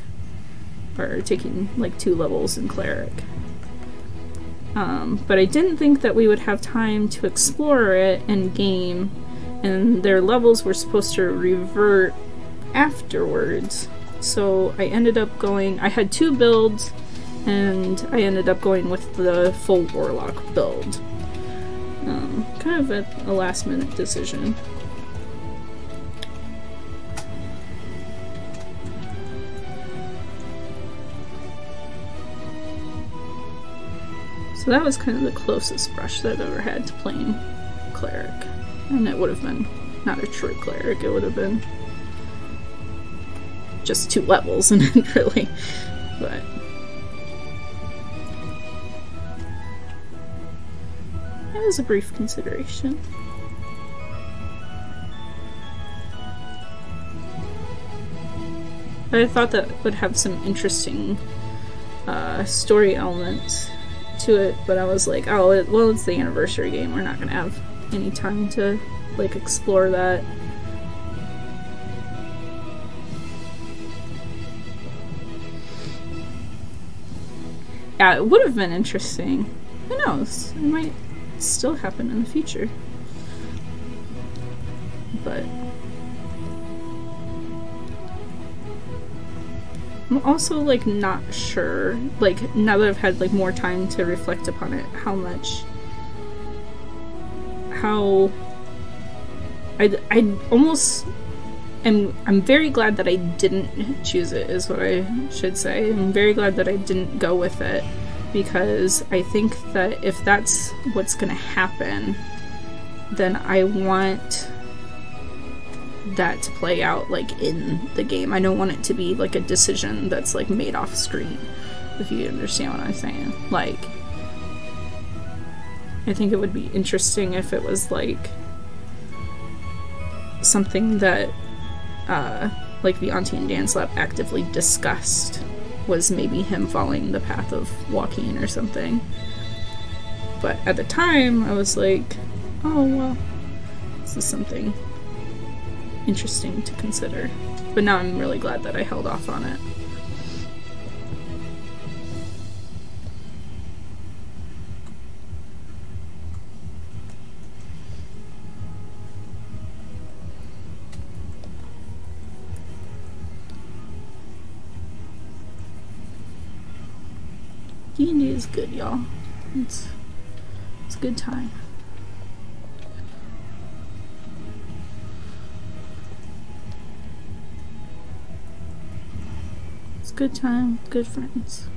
or taking like 2 levels in cleric. But I didn't think that we would have time to explore it in game, and their levels were supposed to revert afterwards. So I ended up going, I had 2 builds, and I ended up going with the full warlock build. Kind of a last minute decision. So that was kind of the closest brush that I've ever had to playing cleric. And it would have been not a true cleric, it would have been just 2 levels in it, really. But it was a brief consideration. But I thought that would have some interesting story elements to it, but I was like, oh, well, it's the anniversary game, we're not gonna have any time to like explore that. Yeah, it would have been interesting. Who knows? It might still happen in the future. But I'm also like not sure, like now that I've had like more time to reflect upon it, how I almost I'm very glad that I didn't choose it, is what I should say. I'm very glad that I didn't go with it, because I think that if that's what's gonna happen, then I want that to play out like in the game. I don't want it to be like a decision that's like made off screen, if you understand what I'm saying. Like, I think it would be interesting if it was like something that like the Auntie and Dance Lab actively discussed, was maybe him following the path of Joaquin or something. But at the time I was like, oh well, this is something interesting to consider. But now I'm really glad that I held off on it. D&D is good, y'all. It's a good time. It's a good time, good friends.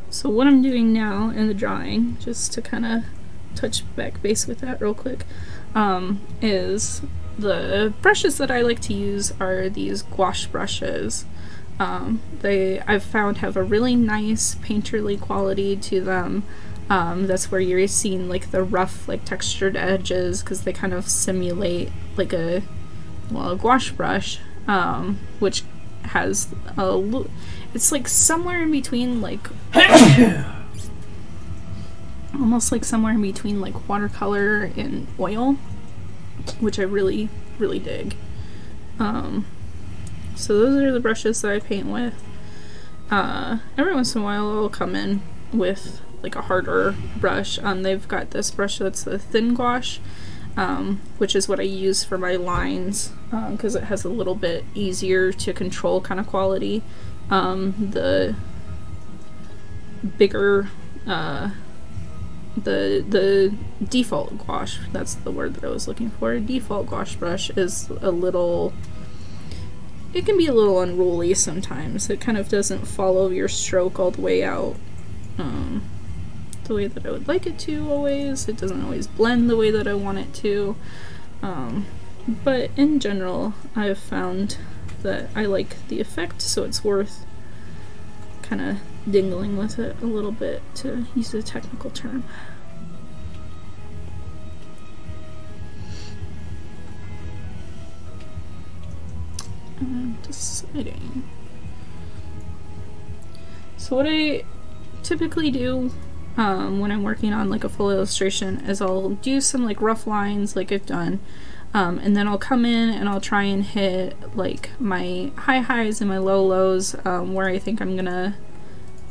So what I'm doing now in the drawing, just to kind of touch back base with that real quick, is the brushes that I like to use are these gouache brushes. I've found have a really nice painterly quality to them. That's where you're seeing like the rough, like textured edges, because they kind of simulate like a gouache brush, which has it's like somewhere in between like almost like somewhere in between like watercolor and oil, which I really, really dig. So those are the brushes that I paint with. every once in a while I'll come in with like a harder brush. They've got this brush that's the thin gouache, which is what I use for my lines, because it has a little bit easier to control kind of quality. The bigger, the default gouache, that's the word that I was looking for. Default gouache brush is a little, it can be a little unruly sometimes. It kind of doesn't follow your stroke all the way out the way that I would like it to always. It doesn't always blend the way that I want it to. But in general, I've found that I like the effect, so it's worth kind of dingling with it a little bit, to use a technical term. I'm deciding. So what I typically do when I'm working on like a full illustration is I'll do some like rough lines like I've done, and then I'll come in and I'll try and hit like my high highs and my low lows, where I think I'm gonna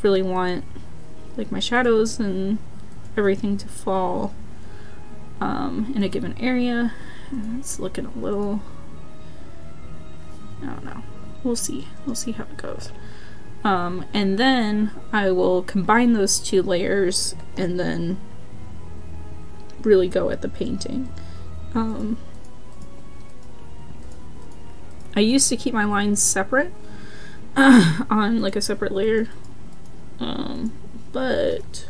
really want like my shadows and everything to fall in a given area. And it's looking a little, I don't know, we'll see how it goes. And then I will combine those two layers and then really go at the painting. I used to keep my lines separate on like a separate layer, but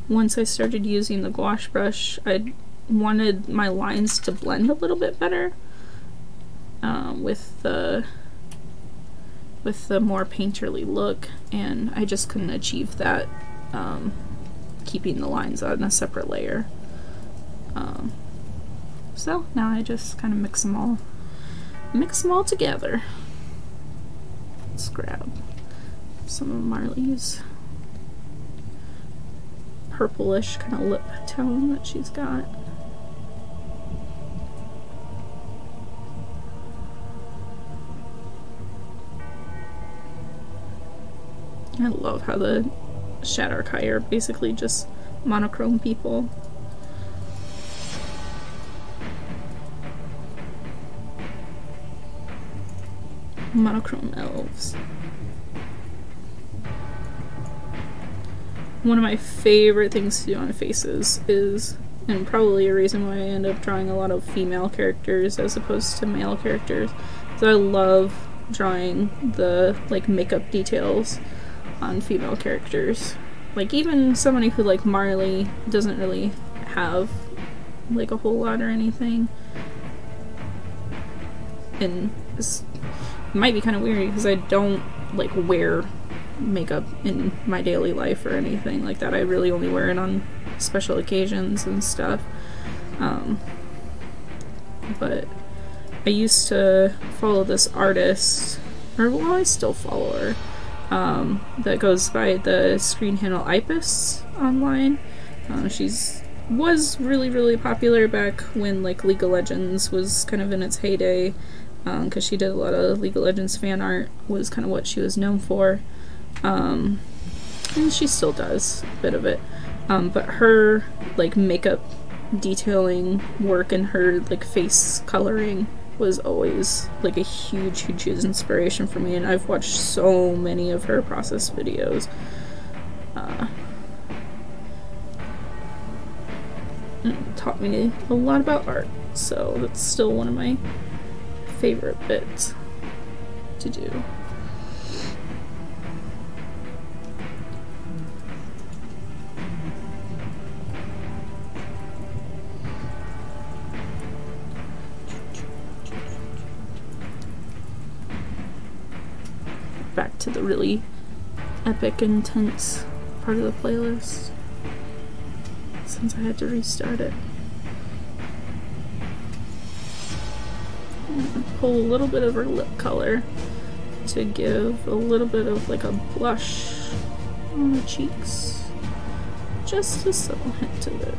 once I started using the gouache brush, I wanted my lines to blend a little bit better with the more painterly look, and I just couldn't achieve that keeping the lines on a separate layer. So now I just kind of mix them all together. Let's grab some of Marley's purplish kind of lip tone that she's got. I love how the shadar-kai are basically just monochrome people. Monochrome elves. One of my favorite things to do on faces is, and probably a reason why I end up drawing a lot of female characters as opposed to male characters, is I love drawing the like makeup details on female characters. Like even somebody who like Marley doesn't really have like a whole lot or anything, and it might be kind of weird because I don't like wear makeup in my daily life or anything like that. I really only wear it on special occasions and stuff. But I used to follow this artist, or well, I still follow her, that goes by the screen handle Ipis online. She's was really popular back when like League of Legends was kind of in its heyday, because she did a lot of League of Legends fan art, was kind of what she was known for, and she still does a bit of it, but her like makeup detailing work and her like face coloring was always like a huge inspiration for me, and I've watched so many of her process videos. It taught me a lot about art, so that's still one of my favorite bits to do. Back to the really epic, intense part of the playlist, since I had to restart it. I'm gonna pull a little bit of her lip color to give a little bit of like a blush on the cheeks. Just a subtle hint of it.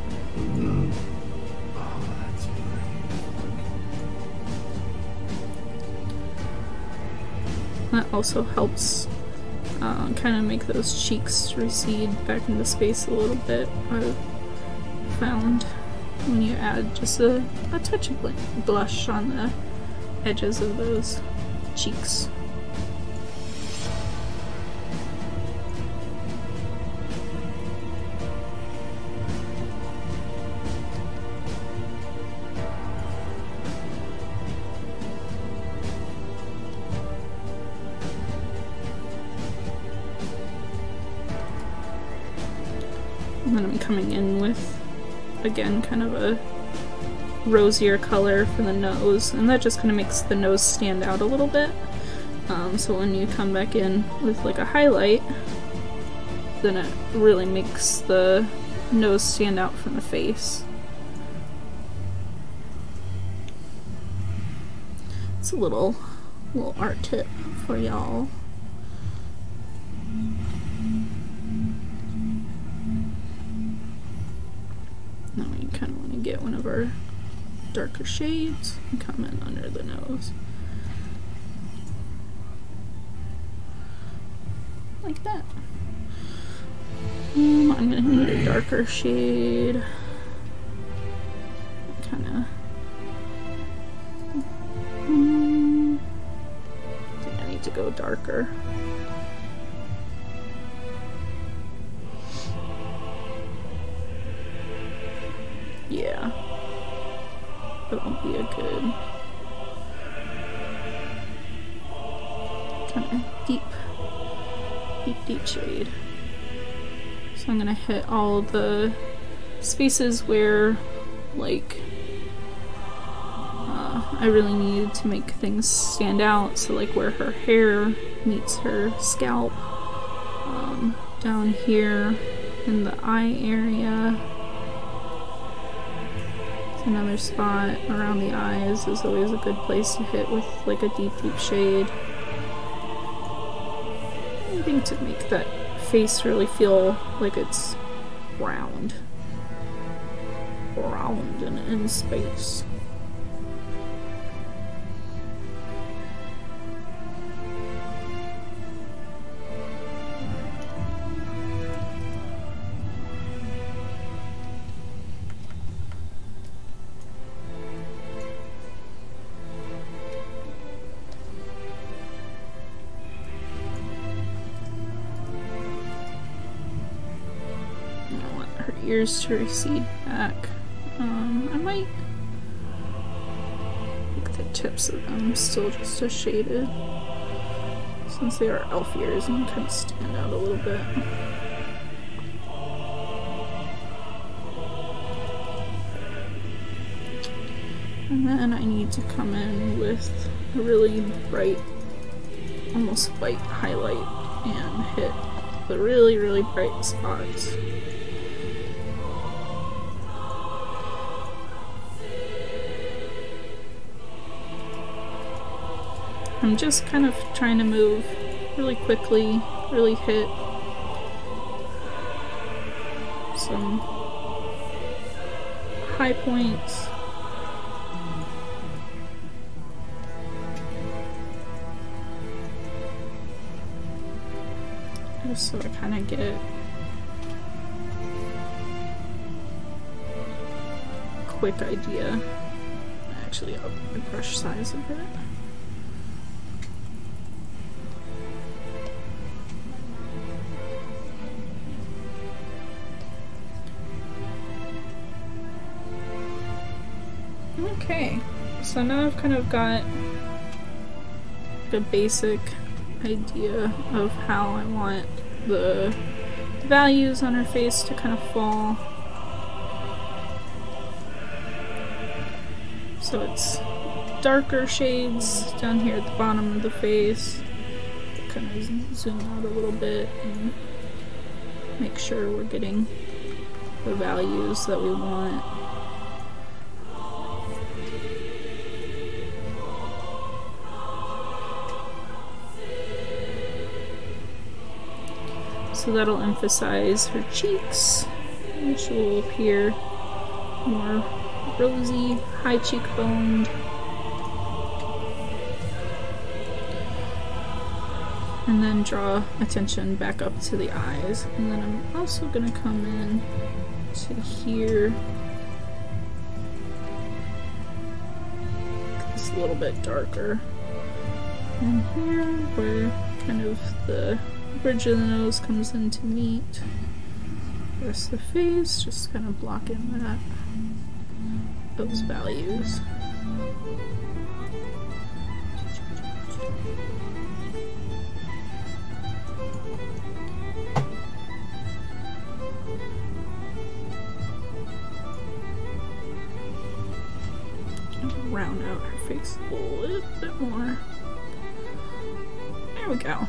That also helps kind of make those cheeks recede back into space a little bit. I've found when you add just a touch of blush on the edges of those cheeks. And then I'm coming in with, again, kind of a rosier color for the nose, and that just kind of makes the nose stand out a little bit. So when you come back in with like a highlight, then it really makes the nose stand out from the face. It's a little art tip for y'all. Now we kind of want to get one of our darker shades and come in under the nose. Like that. I'm going to need a darker shade. Kind of. I think I need to go darker. Yeah, that'll be a good kind of deep shade. So I'm gonna hit all the spaces where, like, I really needed to make things stand out. So like where her hair meets her scalp, down here in the eye area. Another spot around the eyes is always a good place to hit with like a deep shade. I think to make that face really feel like it's round and in space. Ears to recede back. I might make the tips of them still just as shaded, since they are elf ears and kind of stand out a little bit. And then I need to come in with a really bright, almost white highlight and hit the really bright spots. I'm just kind of trying to move really quickly, really hit some high points. Just so I kind of get a quick idea. Actually, up the brush size a bit. Okay, so now I've kind of got the basic idea of how I want the values on her face to kind of fall. So it's darker shades down here at the bottom of the face. Kind of zoom out a little bit and make sure we're getting the values that we want. So that'll emphasize her cheeks, which will appear more rosy, high cheekboned. and then draw attention back up to the eyes. And then I'm also gonna come in to here. It's a little bit darker. And here, where kind of the bridge of the nose comes in to meet the rest of the face, just kind of blocking those values. Round out her face a little bit more. There we go.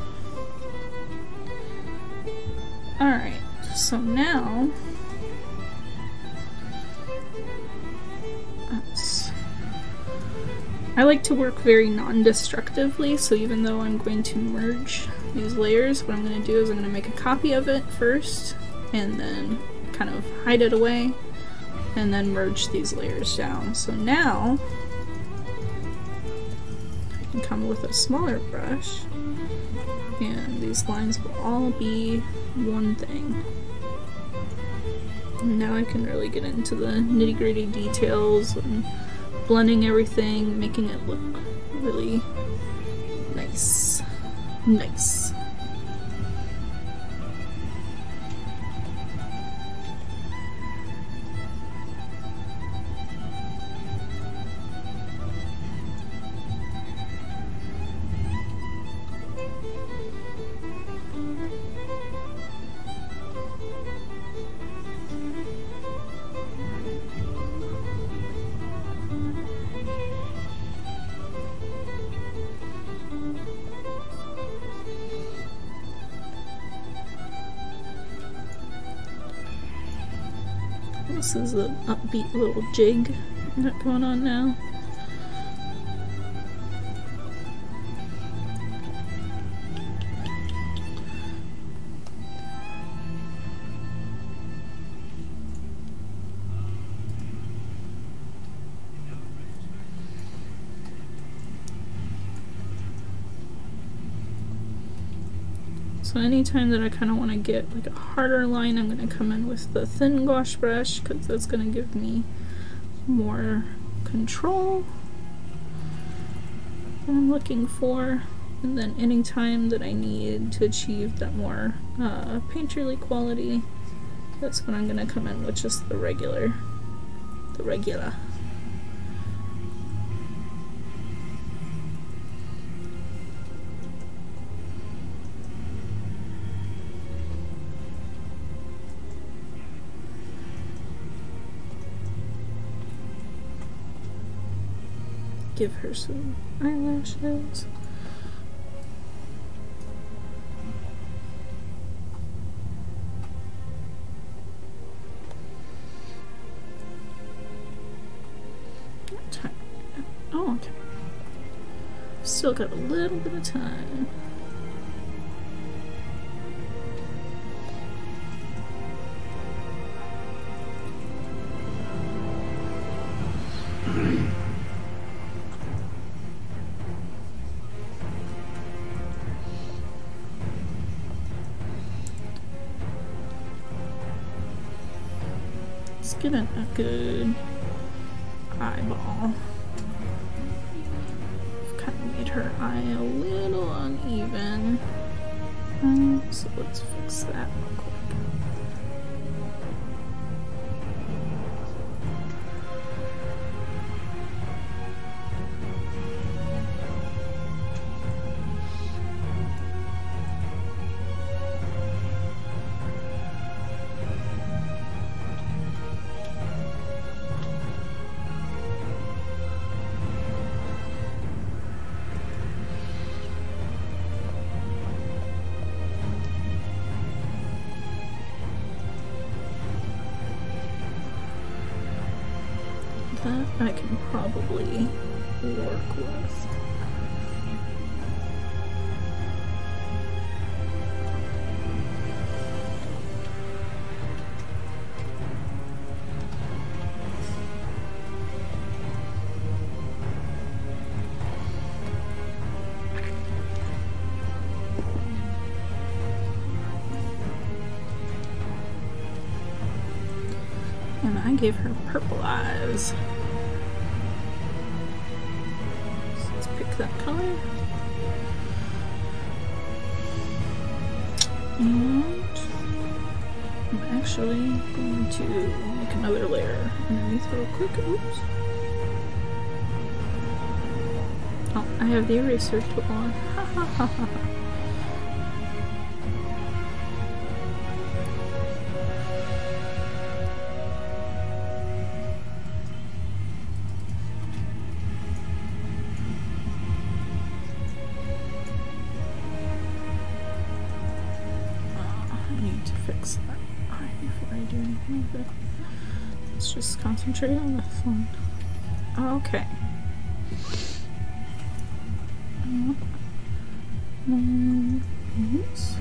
Alright, so now I like to work very non-destructively, so even though I'm going to merge these layers, what I'm going to do is I'm going to make a copy of it first, and then kind of hide it away, and then merge these layers down. So now I can come with a smaller brush, and these lines will all be one thing. And now I can really get into the nitty-gritty details and blending everything, making it look really nice. Nice. This is an upbeat little jig I got going on now. So anytime that I kind of want to get like a harder line, I'm going to come in with the thin gouache brush, because that's going to give me more control that I'm looking for. And then anytime that I need to achieve that more painterly quality, that's when I'm going to come in with just the regular. Give her some eyelashes. What time? Oh, okay. Still got a little bit of time. Let's get a good eyeball. I've kind of made her eye a little uneven. So let's fix that real quick. That I can probably work with. gave her purple eyes. So let's pick that color. And I'm actually going to make another layer underneath real quick. Oops. Oh, I have the eraser tool on. Ha ha ha ha. Let's just concentrate on this one. Okay. And oops.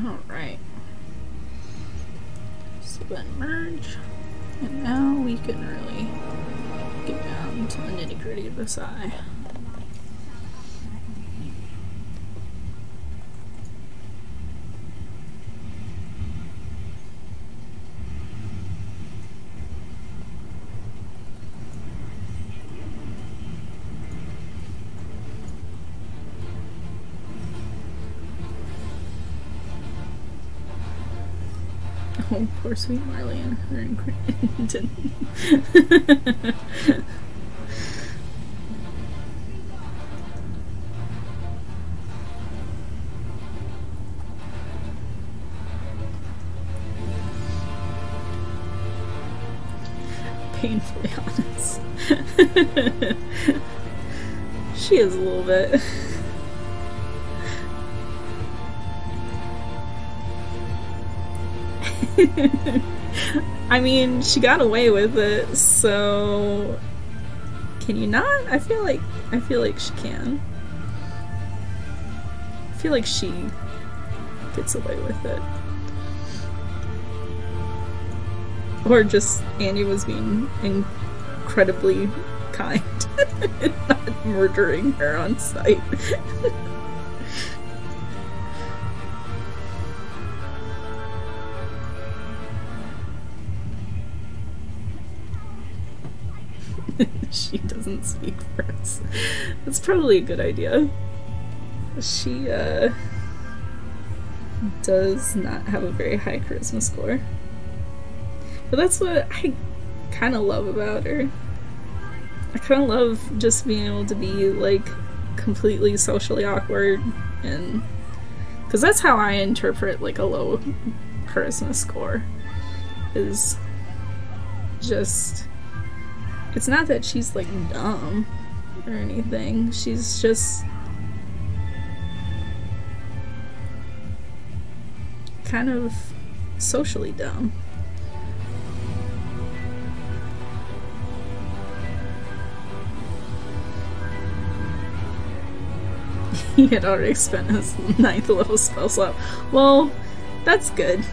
All right. So then merge, and now we can really get down to the nitty-gritty of this eye. Oh, poor sweet Marley and her ingredient. Painfully honest. She is a little bit. I mean, she got away with it, so can you not? I feel like she can. I feel like she gets away with it. Or just Andy was being incredibly kind and not murdering her on sight. She doesn't speak for us. That's probably a good idea. She does not have a very high charisma score. But that's what I kind of love about her. I kind of love just being able to be like completely socially awkward, and because that's how I interpret like a low charisma score, is just, it's not that she's like dumb or anything, she's just kind of socially dumb. He had already spent his 9th level spell slot. Well, that's good.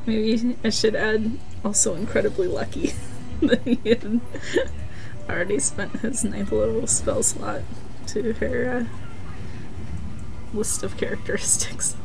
Maybe I should add also incredibly lucky that he had already spent his 9th level spell slot to her list of characteristics.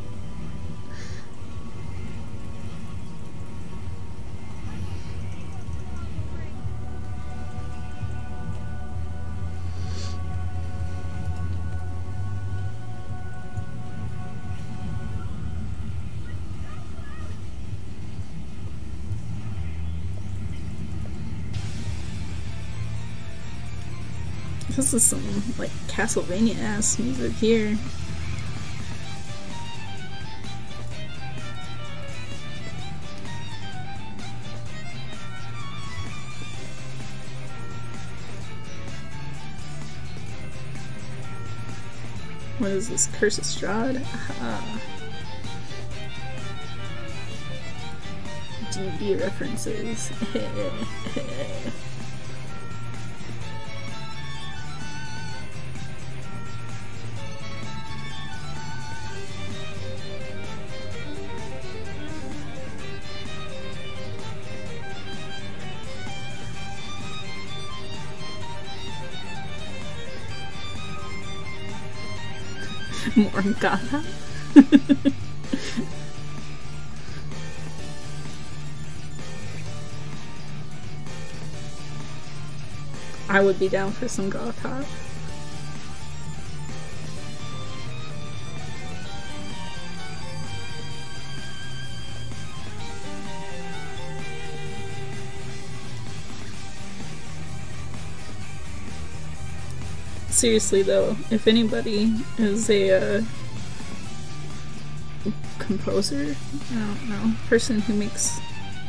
This is some, like, Castlevania-ass music here. What is this? Curse of Strahd? Aha. D&D references. Morgana. I would be down for some Gotha. Seriously though, if anybody is a composer, I don't know, person who makes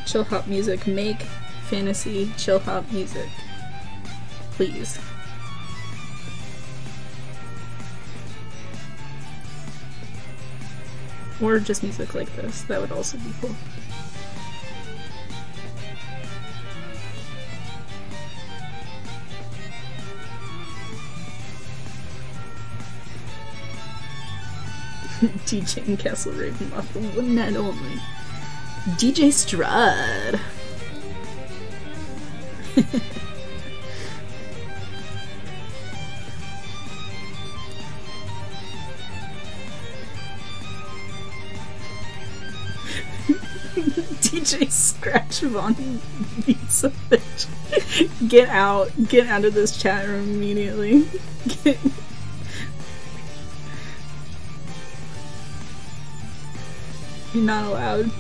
chill hop music, make fantasy chill hop music, please. Or just music like this, that would also be cool. DJ in Castle Ravenloft, the one and only DJ Strud. DJ Scratch Von beats a bitch. Get out of this chat room immediately. You're not allowed.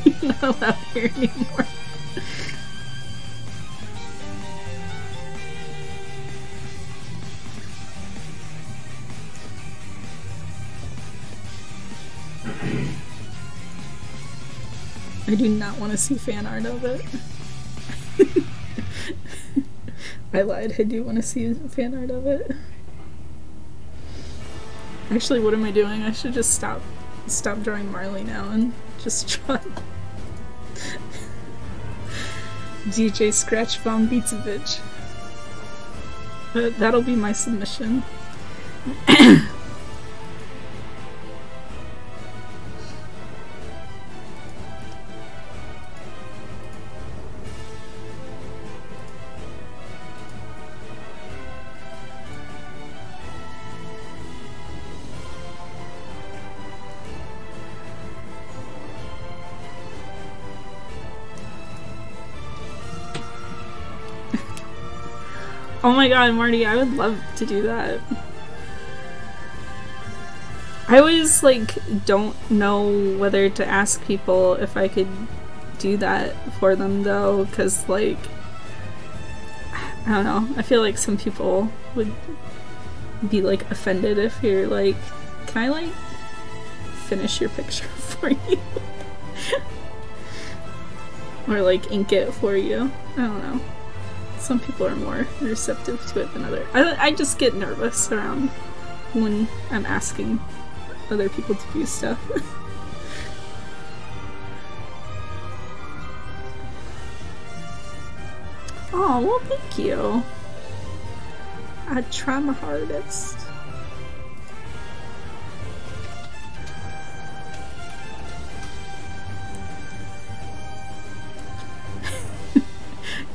You're not allowed here anymore. I do not want to see fan art of it. I lied, I do want to see fan art of it. Actually, what am I doing? I should just stop drawing Marley now and just draw DJ Scratch Bomb beats a bitch. But that'll be my submission. Oh my god, Marty, I would love to do that. I always, like, don't know whether to ask people if I could do that for them, though, because, like, I don't know. I feel like some people would be, like, offended if you're like, can I, like, finish your picture for you? Or, like, ink it for you. I don't know. Some people are more receptive to it than others. I just get nervous around when I'm asking other people to do stuff. Oh, well, thank you. I try my hardest.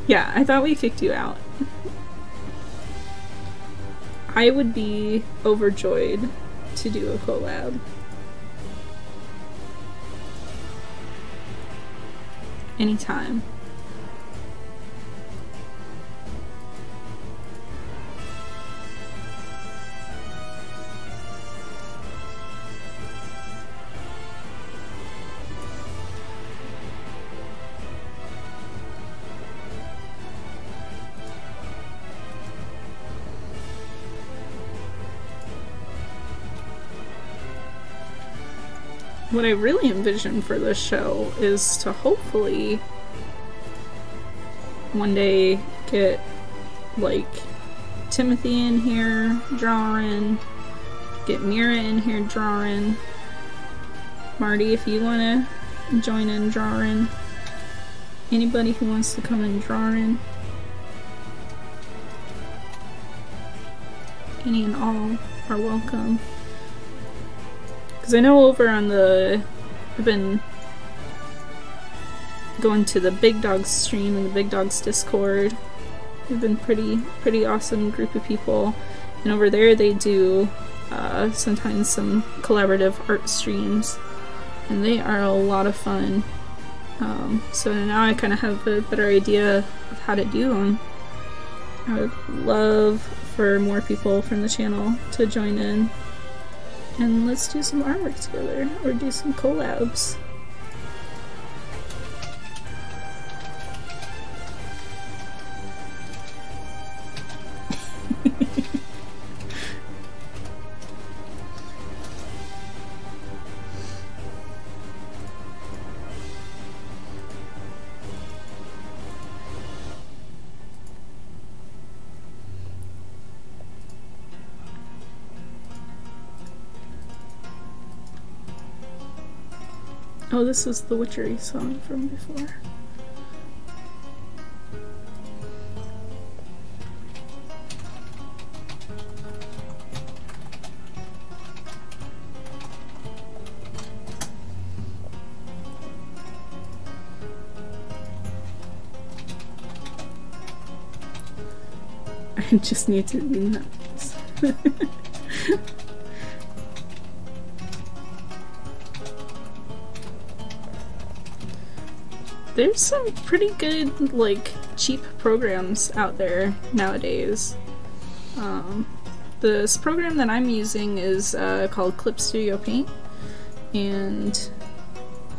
Yeah, I thought we kicked you out. I would be overjoyed to do a collab. Anytime. What I really envision for this show is to hopefully one day get, like, Timothy in here drawing, get Mira in here drawing, Marty if you want to join in drawing, anybody who wants to come in drawing, any and all are welcome. Because I know over on the, I've been going to the Big Dogs stream and the Big Dogs Discord. They've been pretty awesome group of people. And over there they do sometimes some collaborative art streams, and they are a lot of fun. So now I kind of have a better idea of how to do them. I would love for more people from the channel to join in, and let's do some artwork together, or do some collabs. Oh, this is the Witchery song from before. I just need to be nuts. There's some pretty good, like, cheap programs out there nowadays. This program that I'm using is called Clip Studio Paint, and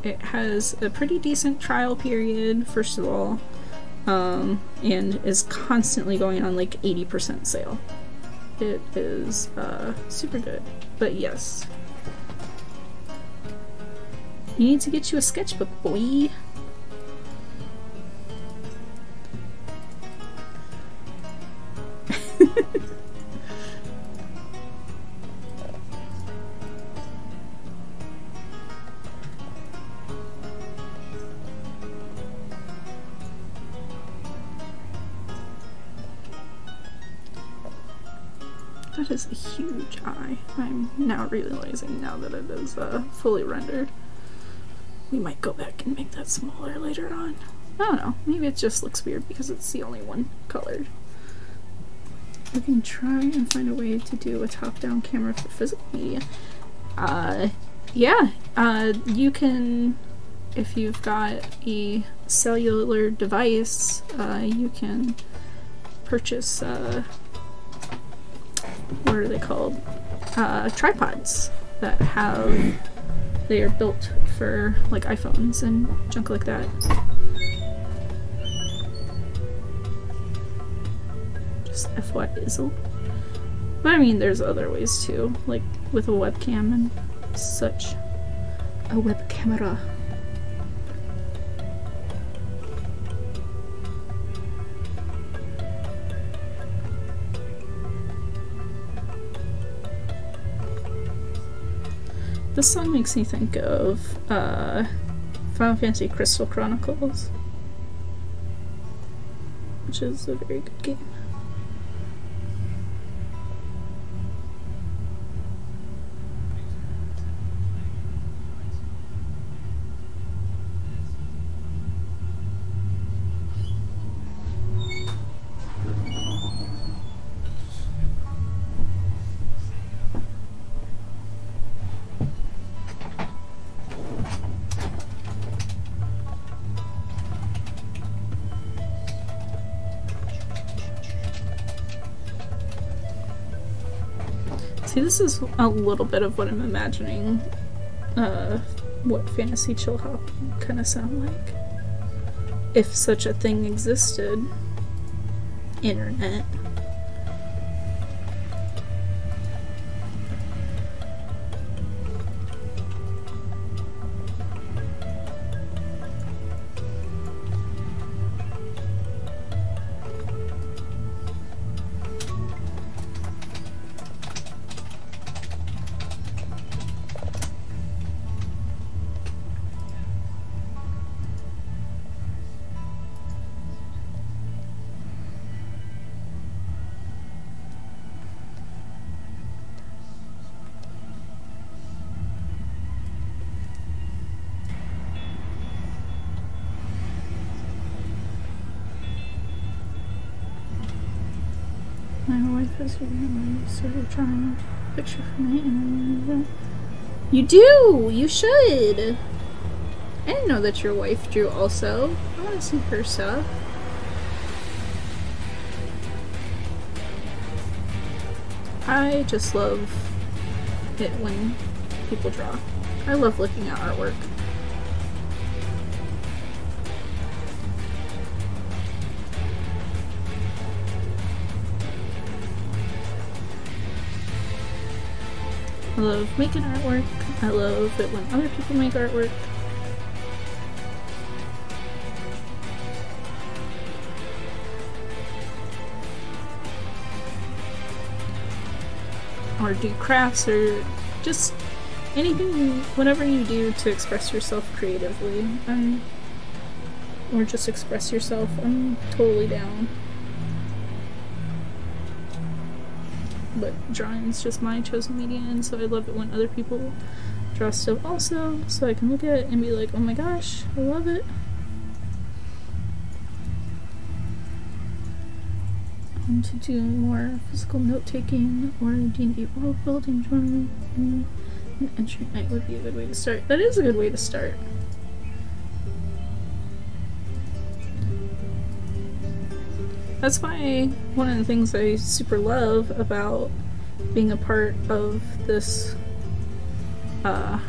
it has a pretty decent trial period, first of all, and is constantly going on like 80% sale. It is super good, but yes. You need to get you a sketchbook, boy. That is a huge eye. I'm now realizing now that it is fully rendered. We might go back and make that smaller later on. I don't know. Maybe it just looks weird because it's the only one colored. We can try and find a way to do a top-down camera for physical media. Yeah. You can, if you've got a cellular device, you can purchase what are they called? Tripods that they are built for like iPhones and junk like that. Just FYizzle. But I mean, there's other ways too, like with a webcam and such. A web camera. This song makes me think of Final Fantasy Crystal Chronicles, which is a very good game. See, this is a little bit of what I'm imagining what Fantasy Chill Hop would kind of sound like. If such a thing existed. Internet. My wife has been sort of trying picture for my interview. You do! You should! I didn't know that your wife drew also. I want to see her stuff. I just love it when people draw. I love looking at artwork. I love making artwork. I love it when other people make artwork. Or do crafts or just anything, whatever you do to express yourself creatively. Or just express yourself. I'm totally down. But drawing's just my chosen medium, so I love it when other people draw stuff also, so I can look at it and be like, oh my gosh, I love it. I want to do more physical note-taking or D&D world-building drawing. An entry night would be a good way to start. That is a good way to start. That's why one of the things I super love about being a part of this our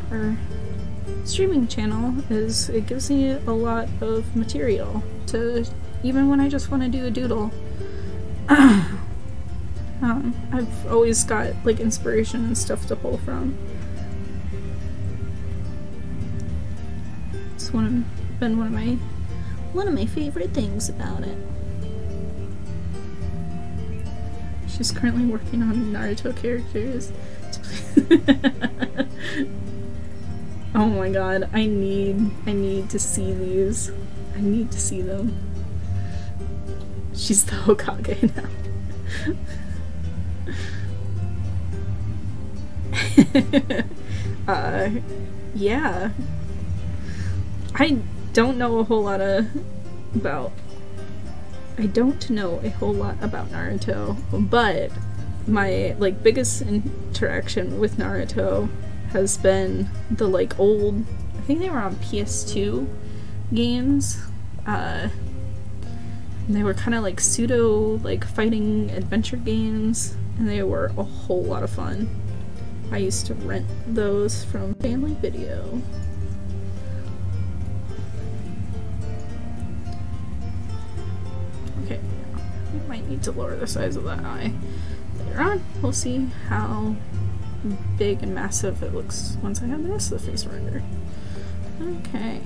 streaming channel is it gives me a lot of material to, even when I just want to do a doodle. I've always got like inspiration and stuff to pull from. It's been one of my favorite things about it. She's currently working on Naruto characters. Oh my god, I need to see these. I need to see them. She's the Hokage now. Yeah. I don't know a whole lot about Naruto, but my like biggest interaction with Naruto has been the like old, I think they were on PS2 games. They were kind of like pseudo like fighting adventure games, and they were a whole lot of fun. I used to rent those from Family Video. Okay, we might need to lower the size of that eye later on. We'll see how big and massive it looks once I have the rest of the face rendered. Okay.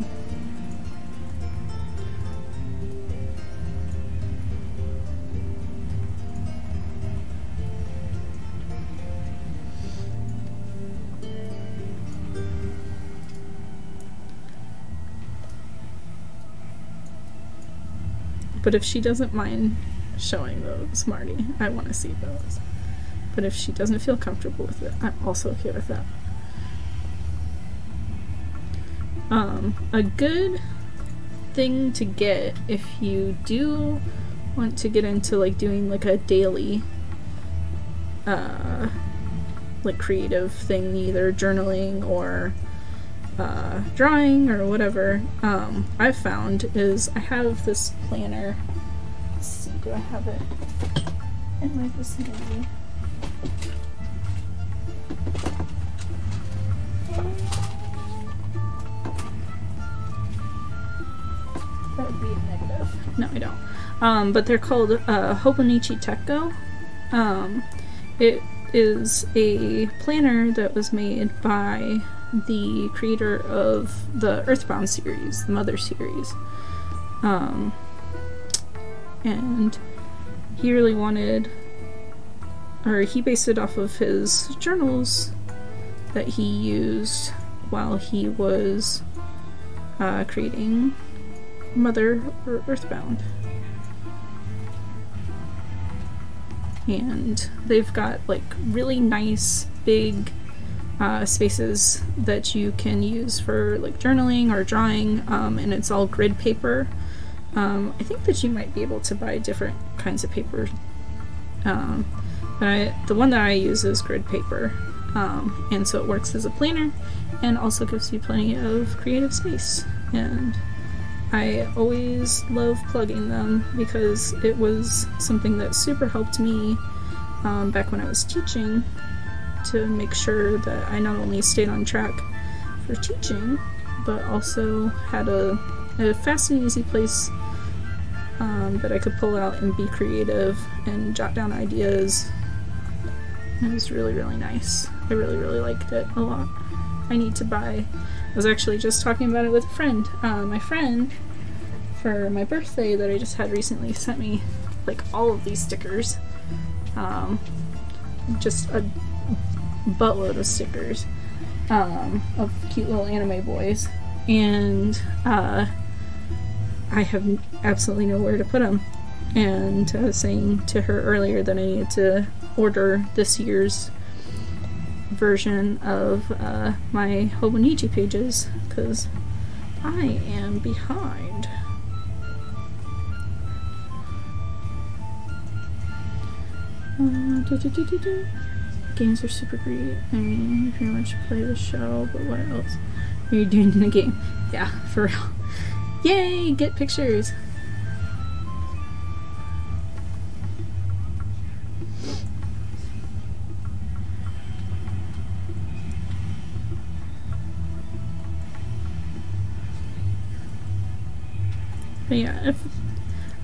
But if she doesn't mind showing those, Marty, I want to see those. But if she doesn't feel comfortable with it, I'm also okay with that. A good thing to get if you do want to get into like doing like a daily like creative thing, either journaling or drawing or whatever, I've found is I have this planner. Let's see, do I have it in my vicinity? That would be a negative. No, I don't. But they're called Hobonichi Tekko. It is a planner that was made by the creator of the Earthbound series, the Mother series. And he really wanted, or he based it off of his journals that he used while he was creating Mother or Earthbound. And they've got like really nice big spaces that you can use for like journaling or drawing, and it's all grid paper. I think that you might be able to buy different kinds of paper But the one that I use is grid paper, and so it works as a planner and also gives you plenty of creative space. And I always love plugging them because it was something that super helped me back when I was teaching, to make sure that I not only stayed on track for teaching, but also had a fast and easy place that I could pull out and be creative and jot down ideas. It was really, really nice. I really, really liked it a lot. I need to buy... I was actually just talking about it with a friend. My friend, for my birthday that I just had recently, sent me like all of these stickers. Just a buttload of stickers of cute little anime boys. And I have absolutely nowhere to put them. And I was saying to her earlier that I needed to order this year's version of my Hobonichi pages, because I am behind. Games are super great. I mean, you pretty much play the show, but what else are you doing in the game? Yeah, for real. Yay, get pictures! But yeah,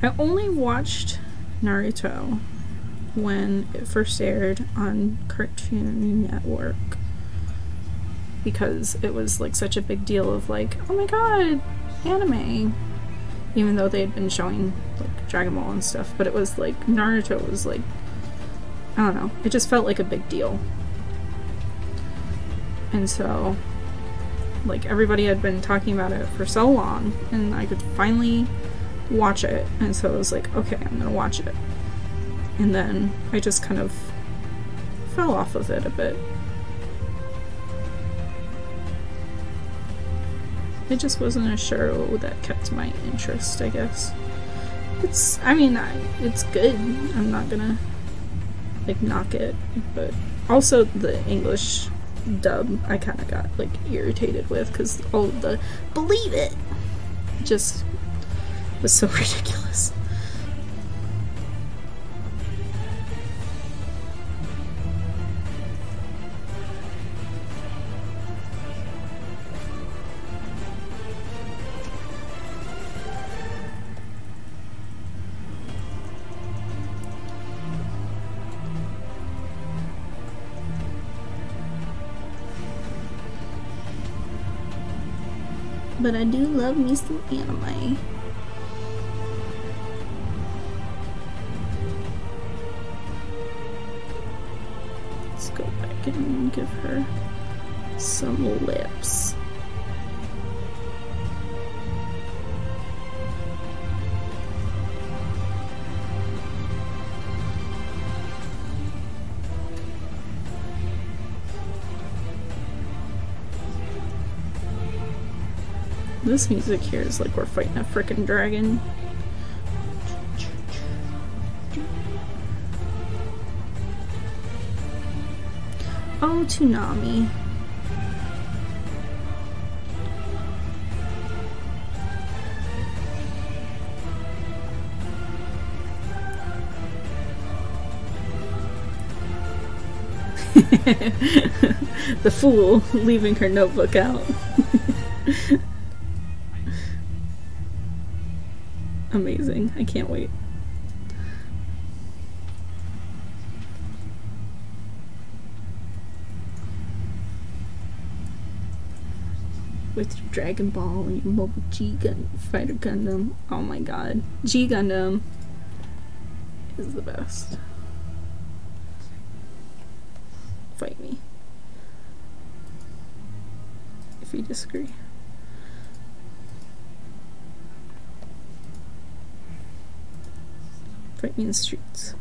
I only watched Naruto when it first aired on Cartoon Network, because it was like such a big deal of like, oh my god, anime, even though they had been showing like Dragon Ball and stuff, but it was like Naruto was like, I don't know, it just felt like a big deal. And so like everybody had been talking about it for so long, and I could finally watch it, and so I was like, okay, I'm gonna watch it. And then I just kind of fell off of it a bit. It just wasn't a show that kept my interest, I guess. It's good. I'm not gonna like knock it, but also the English dub I kind of got like irritated with, because all of the "believe it" just was so ridiculous. But I do love me some anime. Let's go back and give her some lips. This music here is like we're fighting a frickin' dragon. Oh, Toonami. The fool leaving her notebook out. Amazing. I can't wait. With your Dragon Ball and your mobile Fighter Gundam. Oh my god. G Gundam is the best. Fight me if you disagree. Fight me in the streets.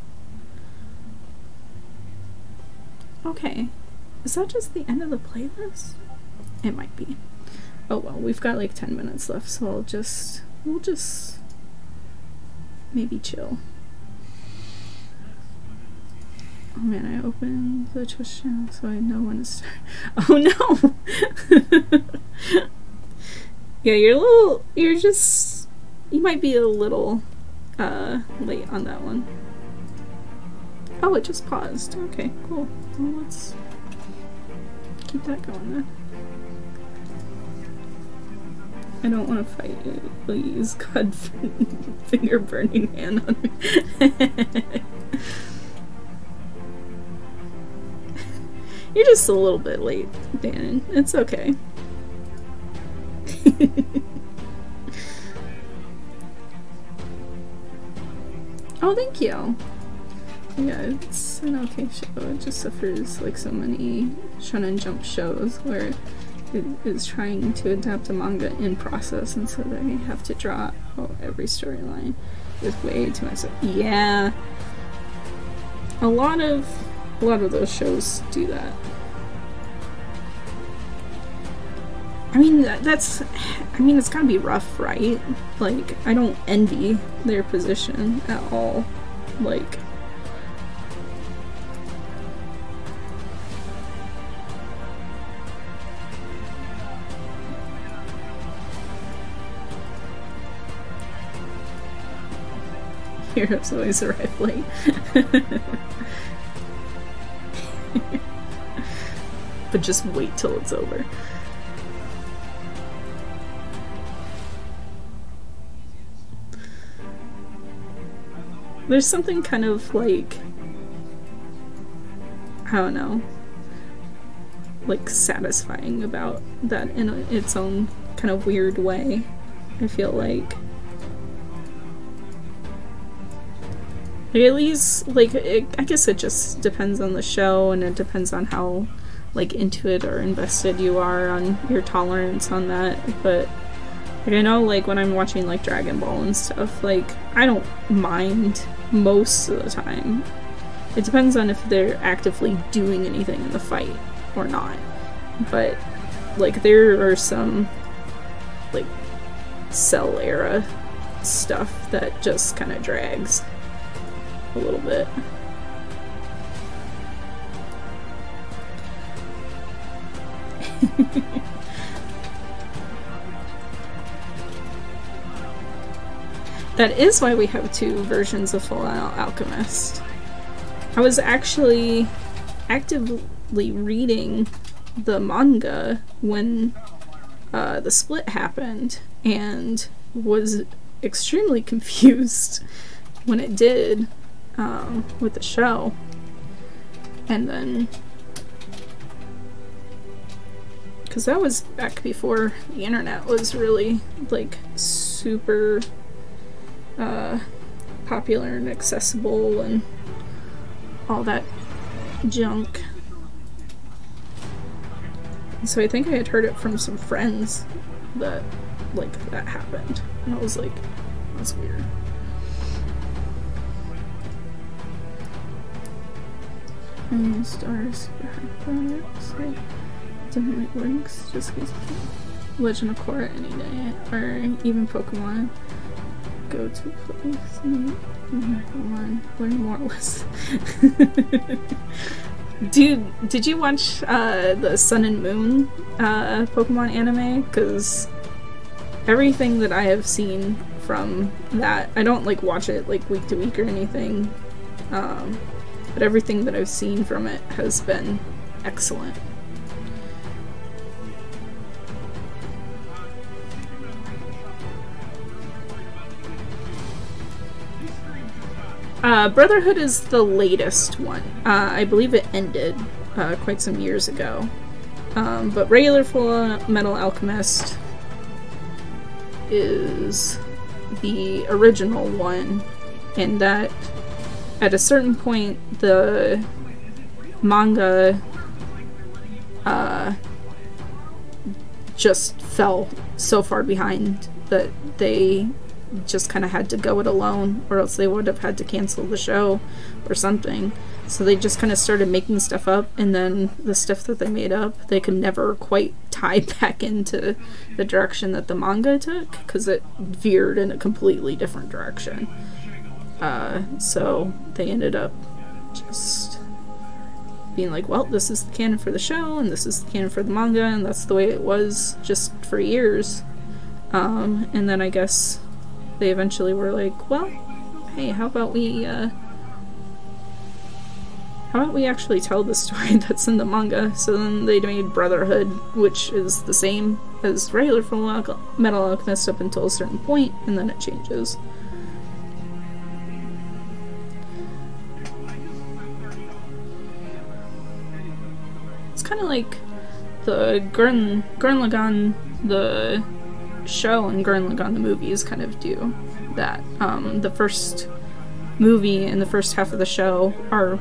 Okay. Is that just the end of the playlist? It might be. Oh well, we've got like 10 minutes left, so we'll just maybe chill. Oh man, I opened the Twitch channel so I know when to start. Oh no! Yeah, you might be a little late on that one. Oh, it just paused. Okay, cool. Well, let's keep that going then. I don't want to fight you. Please, God, finger burning hand on me. You're just a little bit late, Dan. It's okay. Oh, thank you. Yeah, it's an okay show. It just suffers like so many Shonen Jump shows where it is trying to adapt a manga in process, and so they have to draw out every storyline with way too much. Yeah, a lot of those shows do that. I mean, it's gotta be rough, right? Like, I don't envy their position at all. Like, heroes always arrive late. But just wait till it's over. There's something kind of like, I don't know, like satisfying about that in its own kind of weird way. I feel like at least, like, I guess it just depends on the show, and it depends on how, like, into it or invested you are, on your tolerance on that. But, like, I know, like, when I'm watching, like, Dragon Ball and stuff, like, I don't mind most of the time. It depends on if they're actively doing anything in the fight or not. But, like, there are some, like, Cell era stuff that just kind of drags a little bit. That is why we have two versions of Full Alchemist. I was actually actively reading the manga when the split happened, and was extremely confused when it did with the show. And then, because that was back before the internet was really, like, super popular and accessible and all that junk. And so I think I had heard it from some friends that, like, that happened. And I was like, that's weird. And stars behind so definitely links just because Legend of Korra any day, or even Pokemon. Go to place and Pokemon, learn more lists. Dude, did you watch the Sun and Moon Pokemon anime? Because everything that I have seen from that, I don't like watch it like week to week or anything, but everything that I've seen from it has been excellent. Brotherhood is the latest one. I believe it ended quite some years ago. But regular Full Metal Alchemist is the original one, and that at a certain point the manga just fell so far behind that they just kind of had to go it alone, or else they would have had to cancel the show or something. So they just kind of started making stuff up, and then the stuff that they made up, they could never quite tie back into the direction that the manga took, because it veered in a completely different direction. So they ended up just being like, well, this is the canon for the show, and this is the canon for the manga, and that's the way it was just for years. And then I guess they eventually were like, well, hey, how about we actually tell the story that's in the manga? So then they made Brotherhood, which is the same as regular Full Metal Alchemist up until a certain point, and then it changes. It's kind of like the Gurren Lagann, the show, and Gurren Lagann, the movies, kind of do that. The first movie and the first half of the show are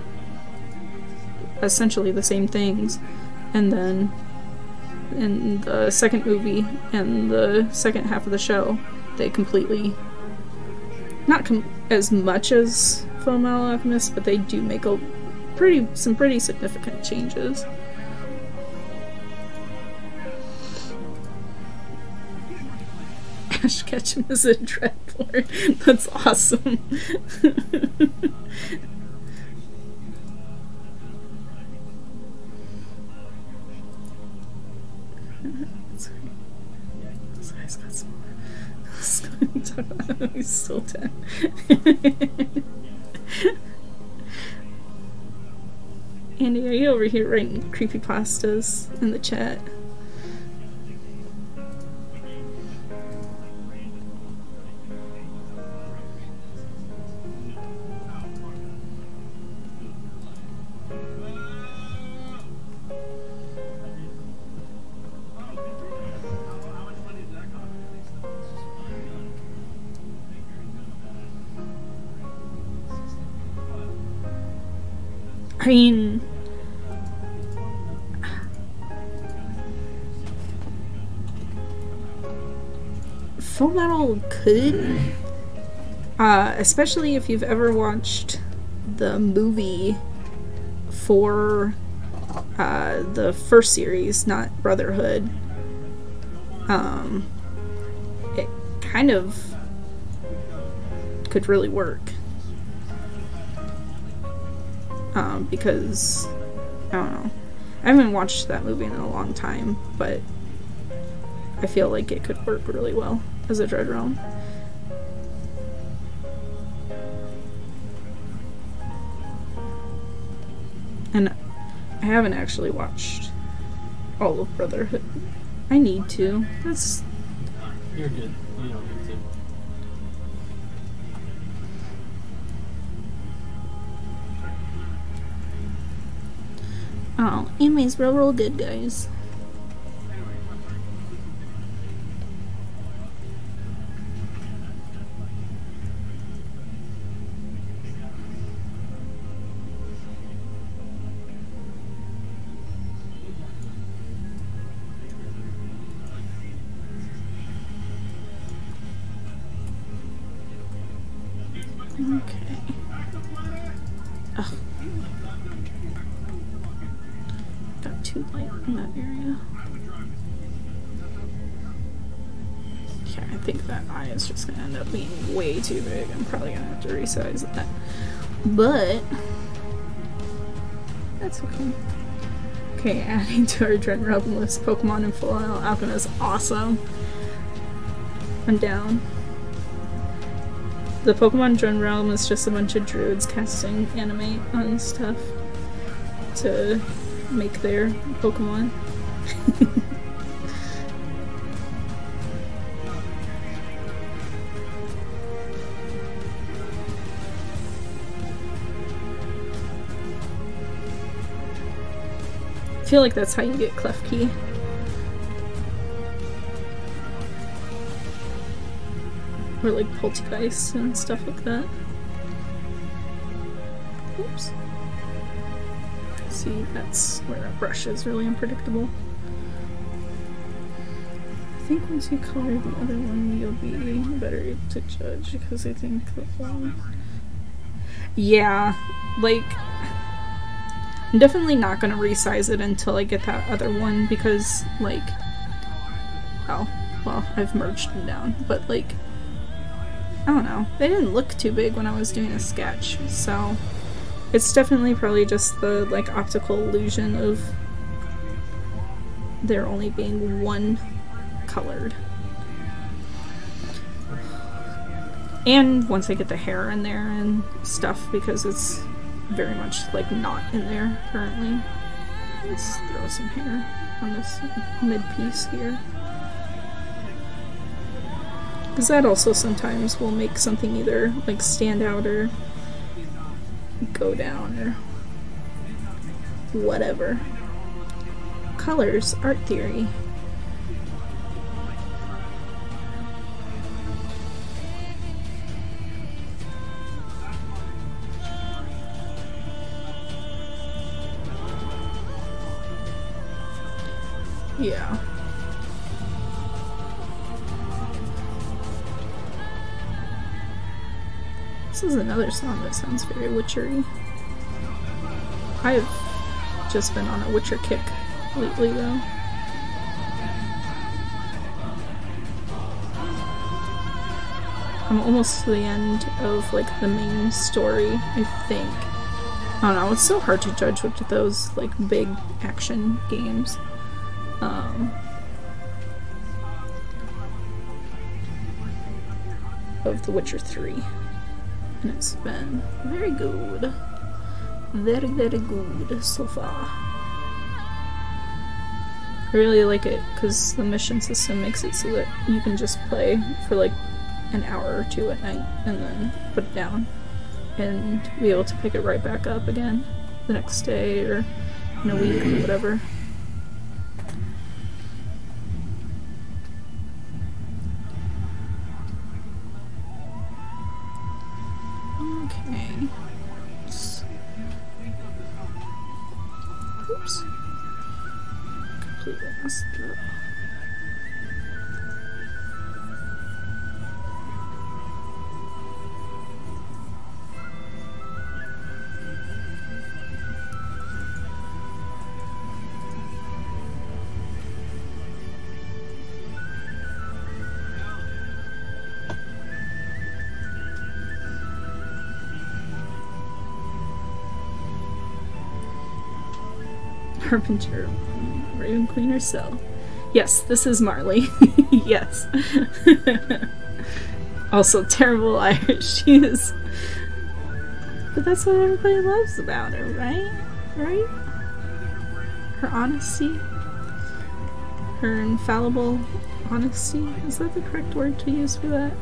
essentially the same things, and then in the second movie and the second half of the show, they completely, not as much as Fullmetal Alchemist, but they do make some pretty significant changes. Ash Ketchum is a Dreadlord. That's awesome. This guy's got some. He's still 10. Andy, are you over here writing creepypastas in the chat? I mean, Fullmetal could, especially if you've ever watched the movie for the first series, not Brotherhood. It kind of could really work. Because, I don't know, I haven't watched that movie in a long time, but I feel like it could work really well as a Dread Realm. And I haven't actually watched all of Brotherhood. I need to. You're good. You don't need to. Oh, anime's real good, guys. Okay. Ugh. Got too light in that area. Yeah, I think that eye is just gonna end up being way too big. I'm probably gonna have to resize that. But that's okay. Okay, adding to our Dread Realm list, Pokemon and Full Metal Alchemist, awesome. I'm down. The Pokemon Dread Realm is just a bunch of druids casting animate on stuff to make their Pokemon. I feel like that's how you get Klefki. Or like Poltergeist and stuff like that. Oops. See, that's where that brush is really unpredictable. I think once you color the other one, you'll be better able to judge, because I think the one... Yeah, like... I'm definitely not gonna resize it until I get that other one, because, like... Oh, well, I've merged them down, but, like... I don't know. They didn't look too big when I was doing a sketch, so It's definitely probably just the like optical illusion of there only being one colored. And once I get the hair in there and stuff, because it's very much like not in there currently. Let's throw some hair on this mid piece here. Because that also sometimes will make something either like stand out or go down or whatever. Colors, art theory. Yeah. This is another song that sounds very witchery. I've just been on a Witcher kick lately though. I'm almost to the end of like the main story, I think. I don't know, it's so hard to judge with those like big action games. Of The Witcher 3. And it's been very good. Very, very good so far. I really like it because the mission system makes it so that you can just play for like an hour or two at night and then put it down and be able to pick it right back up again the next day or in a week or whatever. Okay. Oops. Completely messed it up. Harbinger, Raven Queen herself. Yes, this is Marley. Yes. Also terrible Irish. She is. But that's what everybody loves about her, right? Right? Her honesty. Her infallible honesty. Is that the correct word to use for that?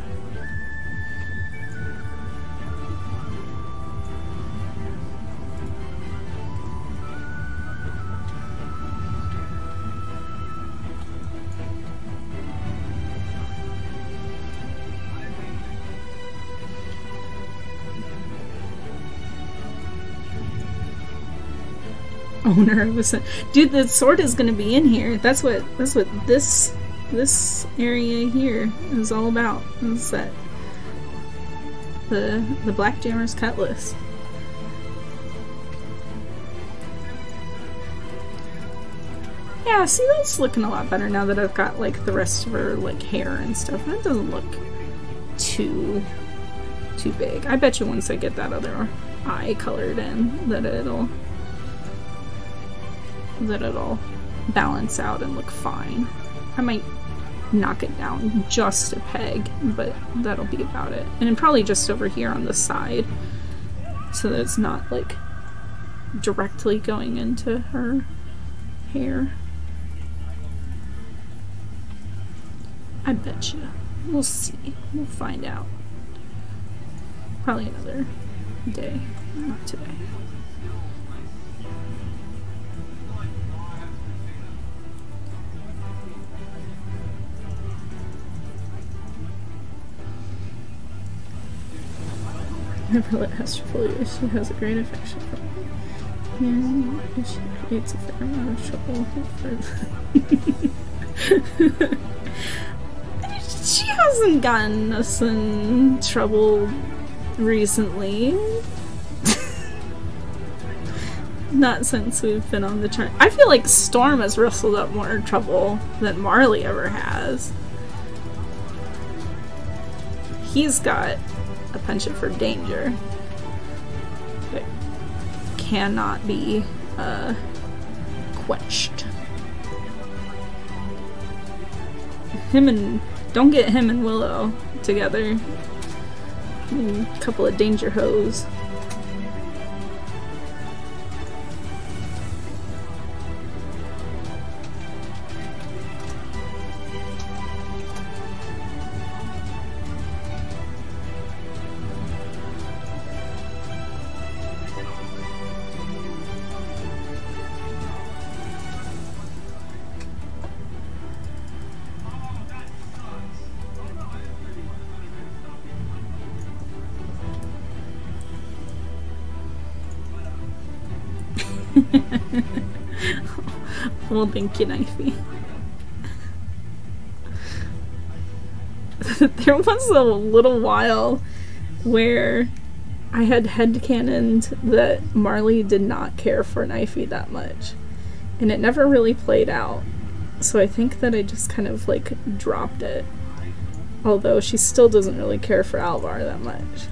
Owner of a dude, the sword is gonna be in here. That's what this area here is all about. Is that the Black Jammer's cutlass. Yeah, see, that's looking a lot better now that I've got like the rest of her like hair and stuff. That doesn't look too big. I bet you once I get that other eye colored in that it'll balance out and look fine. I might knock it down just a peg, but that'll be about it. And then probably just over here on the side so that it's not like directly going into her hair. I bet you. We'll see. We'll find out. Probably another day. Not today. Never let Hester fool you. She has a great affection for me. And she creates a fair amount of trouble for She hasn't gotten us in trouble recently. Not since we've been on the turn. I feel like Storm has wrestled up more trouble than Marley ever has. He's got a penchant for danger. But cannot be quenched. Don't get him and Willow together. A couple of danger hoes. Well, thank you, Knifey. There was a little while where I had headcanoned that Marley did not care for Knifey that much, and it never really played out. So I think that I just kind of like dropped it. Although she still doesn't really care for Alvar that much.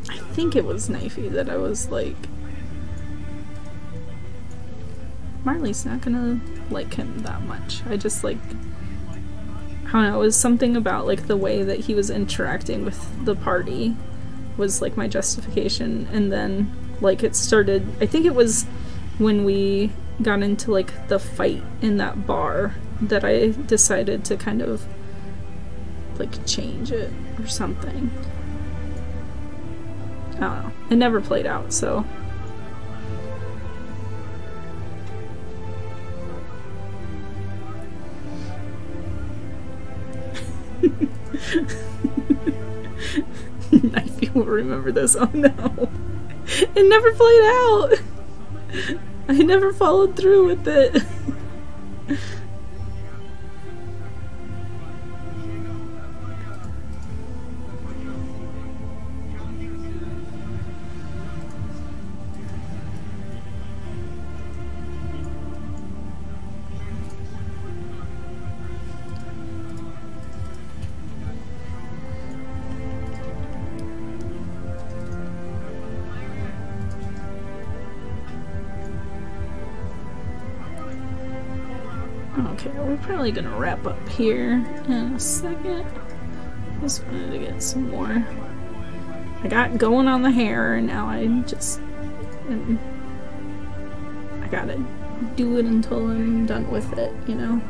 I think it was Knifey that I was like, Marley's not gonna like him that much. I just like, I don't know, it was something about like the way that he was interacting with the party was like my justification. And then like it started, I think it was when we got into like the fight in that bar that I decided to kind of like change it or something. I don't know. It never played out, so. Knifey will remember this. Oh no. It never played out. I never followed through with it. Okay, we're probably gonna wrap up here in a second. Just wanted to get some more. I got going on the hair, and now I gotta do it until I'm done with it, you know?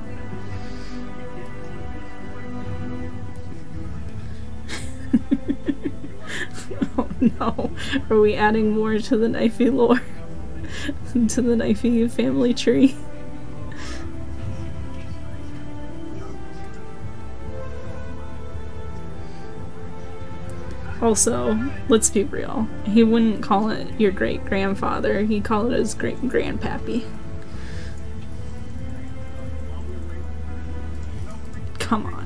Oh no, are we adding more to the Knifey lore? To the Knifey family tree? Also, let's be real. He wouldn't call it your great-grandfather. He'd call it his great-grandpappy. Come on.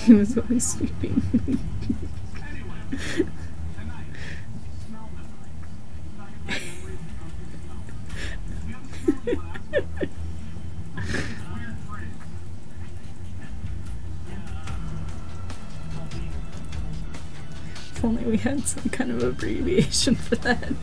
He was always sweeping. If only we had some kind of abbreviation for that.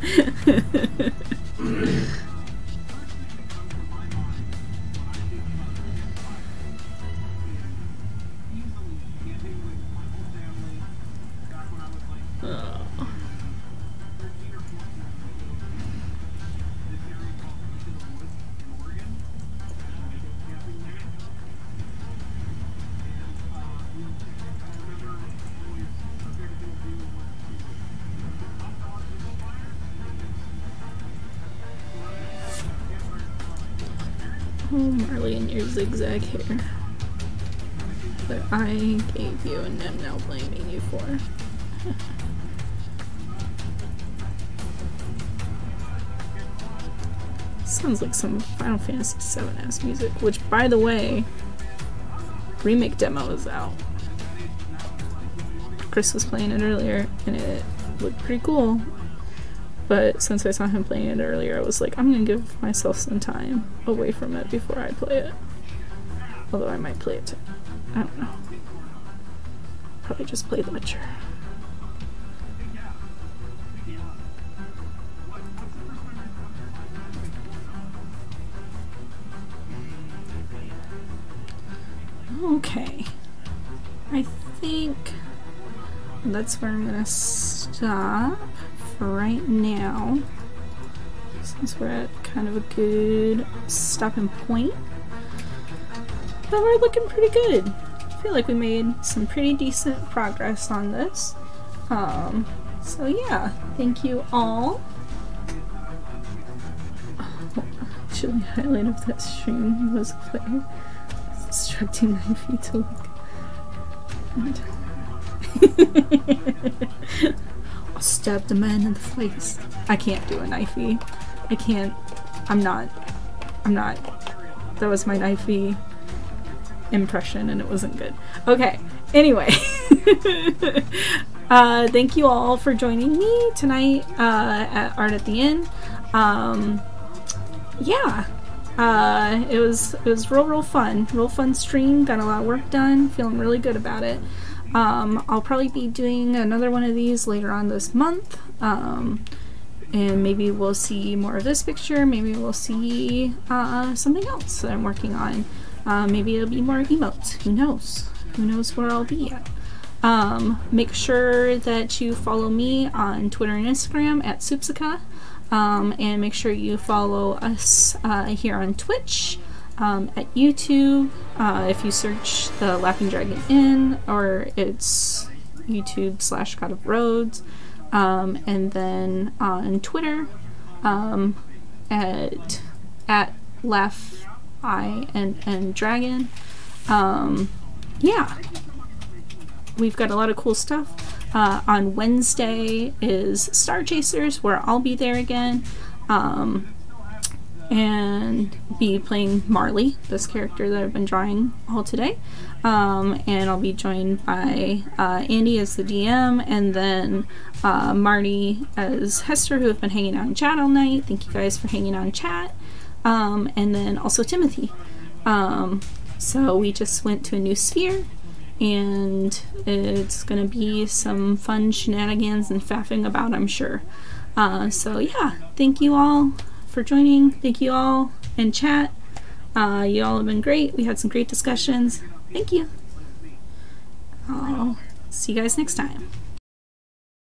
Oh, Marley and your zigzag hair that I gave you and am now blaming you for. Sounds like some Final Fantasy VII-ass music, which, by the way, remake demo is out. Chris was playing it earlier, and it looked pretty cool. But since I saw him playing it earlier, I was like, I'm gonna give myself some time away from it before I play it. Although I might play it too. I don't know. Probably just play The Witcher. Okay. I think that's where I'm gonna stop for right now, since we're at kind of a good stopping point. But we're looking pretty good. I feel like we made some pretty decent progress on this. So yeah, thank you all. Oh, actually, the highlight of that stream was playing instructing Knifey to look. I'll stab the man in the face. I can't do a Knifey. I can't. I'm not. That was my Knifey impression and it wasn't good. Okay, anyway. Thank you all for joining me tonight at Art at the Inn. Yeah. It was real fun stream, got a lot of work done, feeling really good about it. I'll probably be doing another one of these later on this month, and maybe we'll see more of this picture, maybe we'll see something else that I'm working on. Maybe it'll be more emotes, who knows where I'll be at. Make sure that you follow me on Twitter and Instagram at Soupsica. And make sure you follow us here on Twitch, at YouTube, if you search the Laughing Dragon Inn, or it's YouTube/God of Roads, and then on Twitter at Laugh and Dragon. Yeah, we've got a lot of cool stuff. On Wednesday is Star Chasers, where I'll be there again, and be playing Marley, this character that I've been drawing all today. And I'll be joined by Andy as the DM, and then Marty as Hester, who have been hanging out in chat all night. Thank you guys for hanging out in chat. And then also Timothy. So we just went to a new sphere, and it's gonna be some fun shenanigans and faffing about, I'm sure. So yeah, thank you all for joining. Thank you all in chat. You all have been great. We had some great discussions. Thank you. I'll see you guys next time.